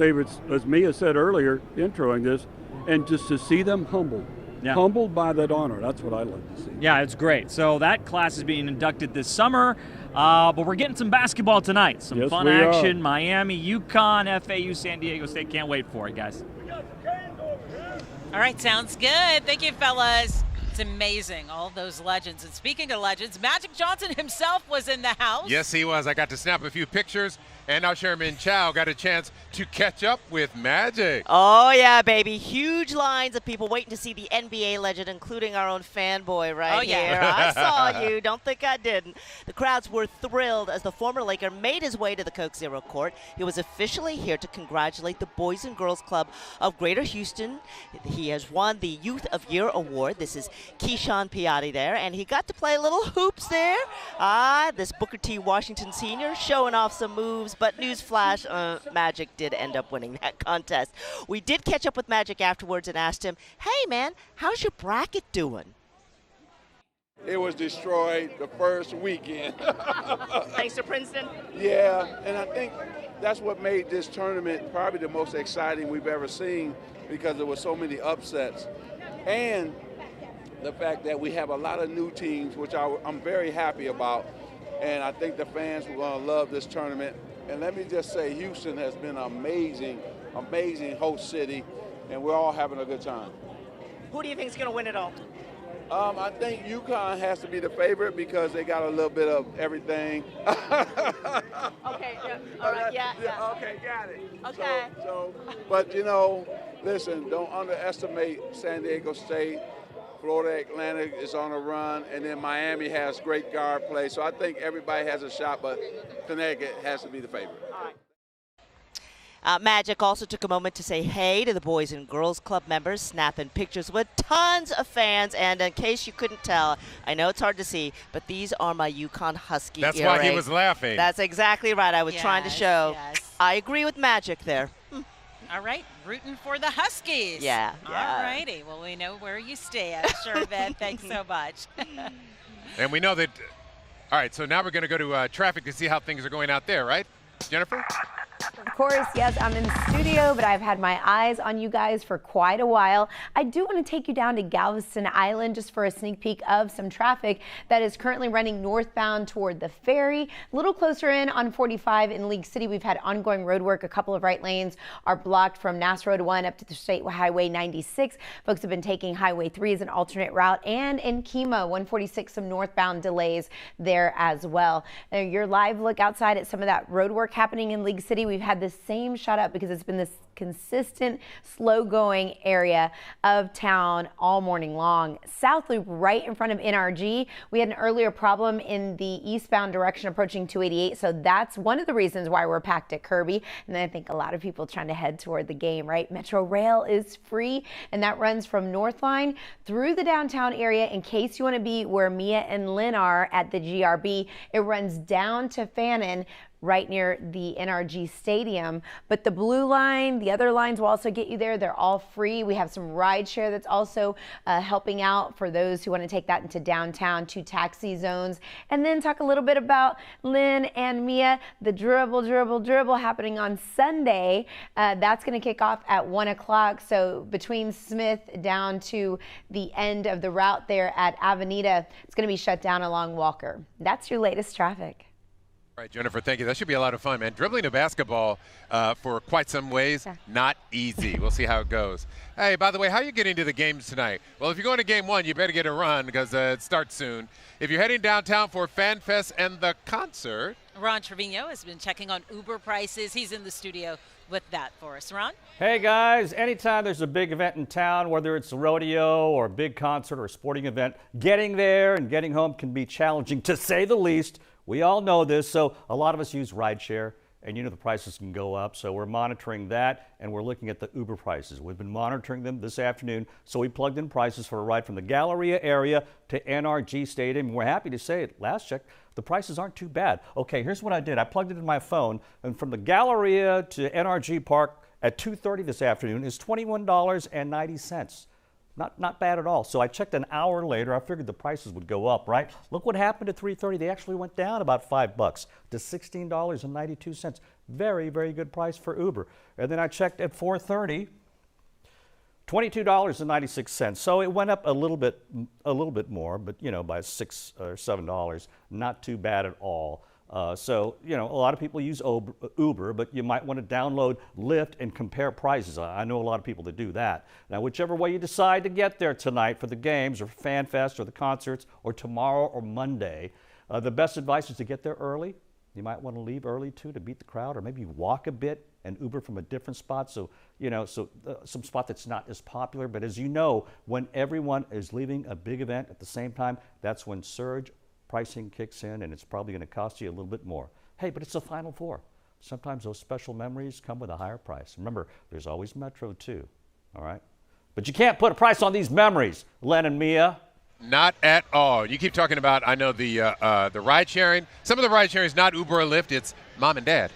Mia said earlier, introing this, and just to see them humbled by that honor, that's what I love to see.
Yeah, it's great. So that class is being inducted this summer, but we're getting some basketball tonight. Some fun action, Miami, UConn, FAU, San Diego State. Can't wait for it, guys.
All right, sounds good. Thank you, fellas. It's amazing, all those legends. And speaking of legends, Magic Johnson himself was in the house.
Yes, he was. I got to snap a few pictures, and now Chairman Chow got a chance to catch up with Magic.
Oh, yeah, baby. Huge lines of people waiting to see the NBA legend, including our own fanboy right here. I saw you. Don't think I didn't. The crowds were thrilled as the former Laker made his way to the Coke Zero court. He was officially here to congratulate the Boys and Girls Club of Greater Houston. He has won the Youth of Year award. This is Keyshawn Piatti there, and he got to play a little hoops there. This Booker T. Washington Sr. showing off some moves, but newsflash, Magic did end up winning that contest. We did catch up with Magic afterwards and asked him, hey, man, how's your bracket doing?
It was destroyed the first weekend.
Thanks to Princeton?
Yeah, and I think that's what made this tournament probably the most exciting we've ever seen, because there were so many upsets. And the fact that we have a lot of new teams, which I'm very happy about. And I think the fans are going to love this tournament. And let me just say, Houston has been an amazing, amazing host city, and we're all having a good time.
Who do you think is going to win it all?
I think UConn has to be the favorite because they got a little bit of everything.
Okay, yeah, all right, yeah.
Okay, got it.
Okay.
But, listen, don't underestimate San Diego State. Florida Atlantic is on a run, and then Miami has great guard play. So I think everybody has a shot, but Connecticut has to be the favorite.
All right. Magic also took a moment to say hey to the Boys and Girls Club members, snapping pictures with tons of fans. And in case you couldn't tell, I know it's hard to see, but these are my UConn Husky earrings.
That's why he was laughing.
That's exactly right. I was trying to show.
Yes.
I agree with Magic there.
All right, rooting for the Huskies.
Yeah.
All righty. Well, we know where you stand, Shervin. Thanks so much.
And we know that. All right, so now we're going to go to traffic to see how things are going out there, right, Jennifer?
Of course, yes, I'm in the studio, but I've had my eyes on you guys for quite a while. I do want to take you down to Galveston Island just for a sneak peek of some traffic that is currently running northbound toward the ferry. A little closer in on 45 in League City, we've had ongoing road work. A couple of right lanes are blocked from Nass Road 1 up to the State Highway 96. Folks have been taking Highway 3 as an alternate route, and in Kemah 146, some northbound delays there as well. Your live look outside at some of that road work happening in League City. We've had the same shut up because it's been this consistent, slow-going area of town all morning long. South Loop right in front of NRG. We had an earlier problem in the eastbound direction approaching 288, so that's one of the reasons why we're packed at Kirby. And then I think a lot of people trying to head toward the game, right? Metro Rail is free, and that runs from Northline through the downtown area. In case you want to be where Mia and Lynn are at the GRB, it runs down to Fannin, right near the NRG Stadium. But the blue line, the other lines will also get you there. They're all free. We have some ride share that's also helping out for those who want to take that into downtown, 2 taxi zones. And then talk a little bit about Lynn and Mia, the dribble happening on Sunday. That's going to kick off at 1 o'clock. So between Smith down to the end of the route there at Avenida, it's going to be shut down along Walker. That's your latest traffic.
Right, Jennifer, thank you. That should be a lot of fun, man. Dribbling a basketball for quite some ways, not easy. We'll see how it goes. Hey, by the way, how are you getting to the games tonight? Well, if you're going to game one, you better get a run because it starts soon. If you're heading downtown for FanFest and the concert.
Ron Trevino has been checking on Uber prices. He's in the studio with that for us. Ron?
Hey guys, anytime there's a big event in town, whether it's a rodeo or a big concert or a sporting event, getting there and getting home can be challenging, to say the least. We all know this, so a lot of us use rideshare, and you know the prices can go up, so we're monitoring that, and we're looking at the Uber prices. We've been monitoring them this afternoon, so we plugged in prices for a ride from the Galleria area to NRG Stadium, and we're happy to say it. Last check, the prices aren't too bad. Okay, here's what I did. I plugged it in my phone, and from the Galleria to NRG Park at 2:30 this afternoon is $21.90. Not bad at all. So I checked an hour later. I figured the prices would go up, right? Look what happened at 3:30. They actually went down about $5 to $16.92. Very, very good price for Uber. And then I checked at 4:30, $22.96. So it went up a little bit more, but you know, by $6 or $7. Not too bad at all. So, you know, a lot of people use Uber, but you might want to download Lyft and compare prices. I know a lot of people that do that. Now, whichever way you decide to get there tonight for the games or FanFest or the concerts or tomorrow or Monday, the best advice is to get there early. You might want to leave early, too, to beat the crowd, or maybe walk a bit and Uber from a different spot. So, you know, some spot that's not as popular. But as you know, when everyone is leaving a big event at the same time, that's when surge pricing kicks in, and it's probably going to cost you a little bit more. Hey, but it's the Final Four. Sometimes those special memories come with a higher price. Remember, there's always Metro too, all right? But you can't put a price on these memories, Len and Mia.
Not at all. You keep talking about, I know, the ride sharing. Some of the ride sharing is not Uber or Lyft, it's mom and dad.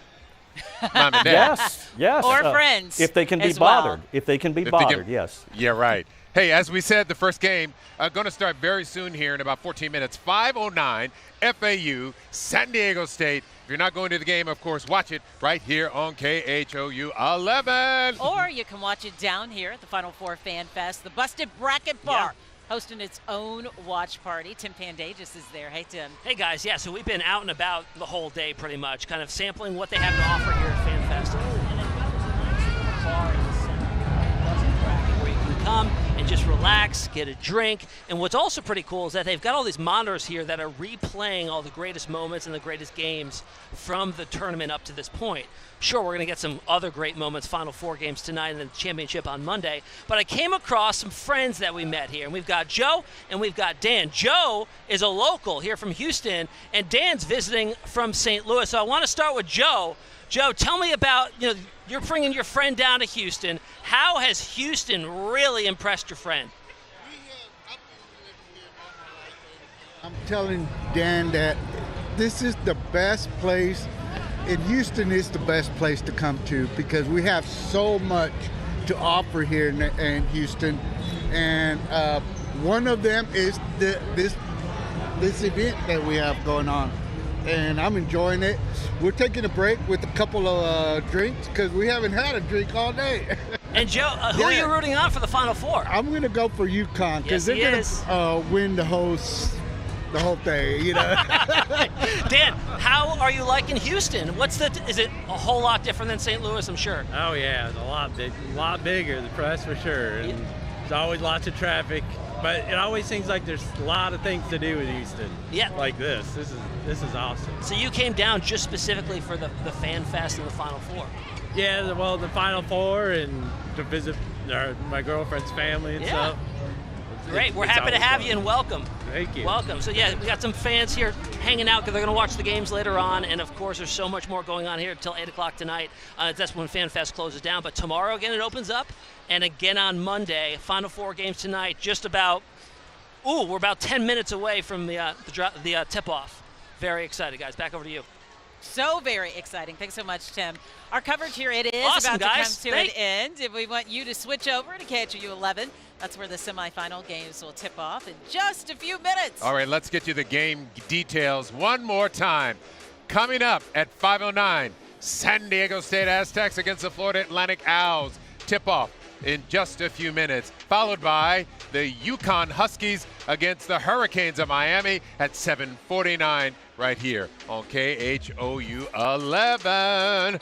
Mom and dad.
Yes.
Or friends.
If they can be bothered. If they can be bothered, yes.
Yeah, right. Hey, as we said, the first game going to start very soon here in about 14 minutes. 5:09, FAU, San Diego State. If you're not going to the game, of course, watch it right here on KHOU 11.
Or you can watch it down here at the Final Four Fan Fest, the Busted Bracket Bar, hosting its own watch party. Tim Pandages is there. Hey, Tim.
Hey, guys. Yeah, so we've been out and about the whole day pretty much, kind of sampling what they have to offer here at Fan Fest. And they've got this nice bar in the center, Busted Bracket, where you can come and just relax, get a drink. And what's also pretty cool is that they've got all these monitors here that are replaying all the greatest moments and the greatest games from the tournament up to this point. Sure, we're going to get some other great moments, Final Four games tonight and then the championship on Monday. But I came across some friends that we met here. And we've got Joe and we've got Dan. Joe is a local here from Houston, and Dan's visiting from St. Louis. So I want to start with Joe. Joe, tell me about, you're bringing your friend down to Houston. How has Houston really impressed your friend?
I'm telling Dan that this is the best place. In Houston is the best place to come to because we have so much to offer here in Houston. And one of them is this event that we have going on. And I'm enjoying it. We're taking a break with a couple of drinks because we haven't had a drink all day.
And Joe, who are you rooting on for the Final Four?
I'm going to go for UConn because they're going to win the whole thing,
Dan, how are you liking Houston? Is it a whole lot different than St. Louis, I'm sure?
Oh yeah, it's a lot bigger, that's for sure. And there's always lots of traffic. But it always seems like there's a lot of things to do in Houston.
Yeah.
Like this. This is awesome.
So you came down just specifically for the Fan Fest and the Final Four.
Yeah, well, the Final Four and to visit my girlfriend's family and stuff.
Great. We're happy to have you and welcome.
Thank you.
Welcome. So, yeah, we got some fans here hanging out because they're going to watch the games later on. And, of course, there's so much more going on here until 8 o'clock tonight. That's when Fan Fest closes down. But tomorrow, again, it opens up. And again on Monday, Final Four games tonight, we're about 10 minutes away from the tip-off. Very excited, guys. Back over to you.
So very exciting. Thanks so much, Tim. Our coverage here, it is
awesome,
about
guys.
to come to an end. If we want you to switch over to KHOU 11, that's where the semifinal games will tip off in just a few minutes.
All right, let's get you the game details one more time. Coming up at 5:09, San Diego State Aztecs against the Florida Atlantic Owls. Tip-off in just a few minutes, followed by the UConn Huskies against the Hurricanes of Miami at 7:49 right here on KHOU 11.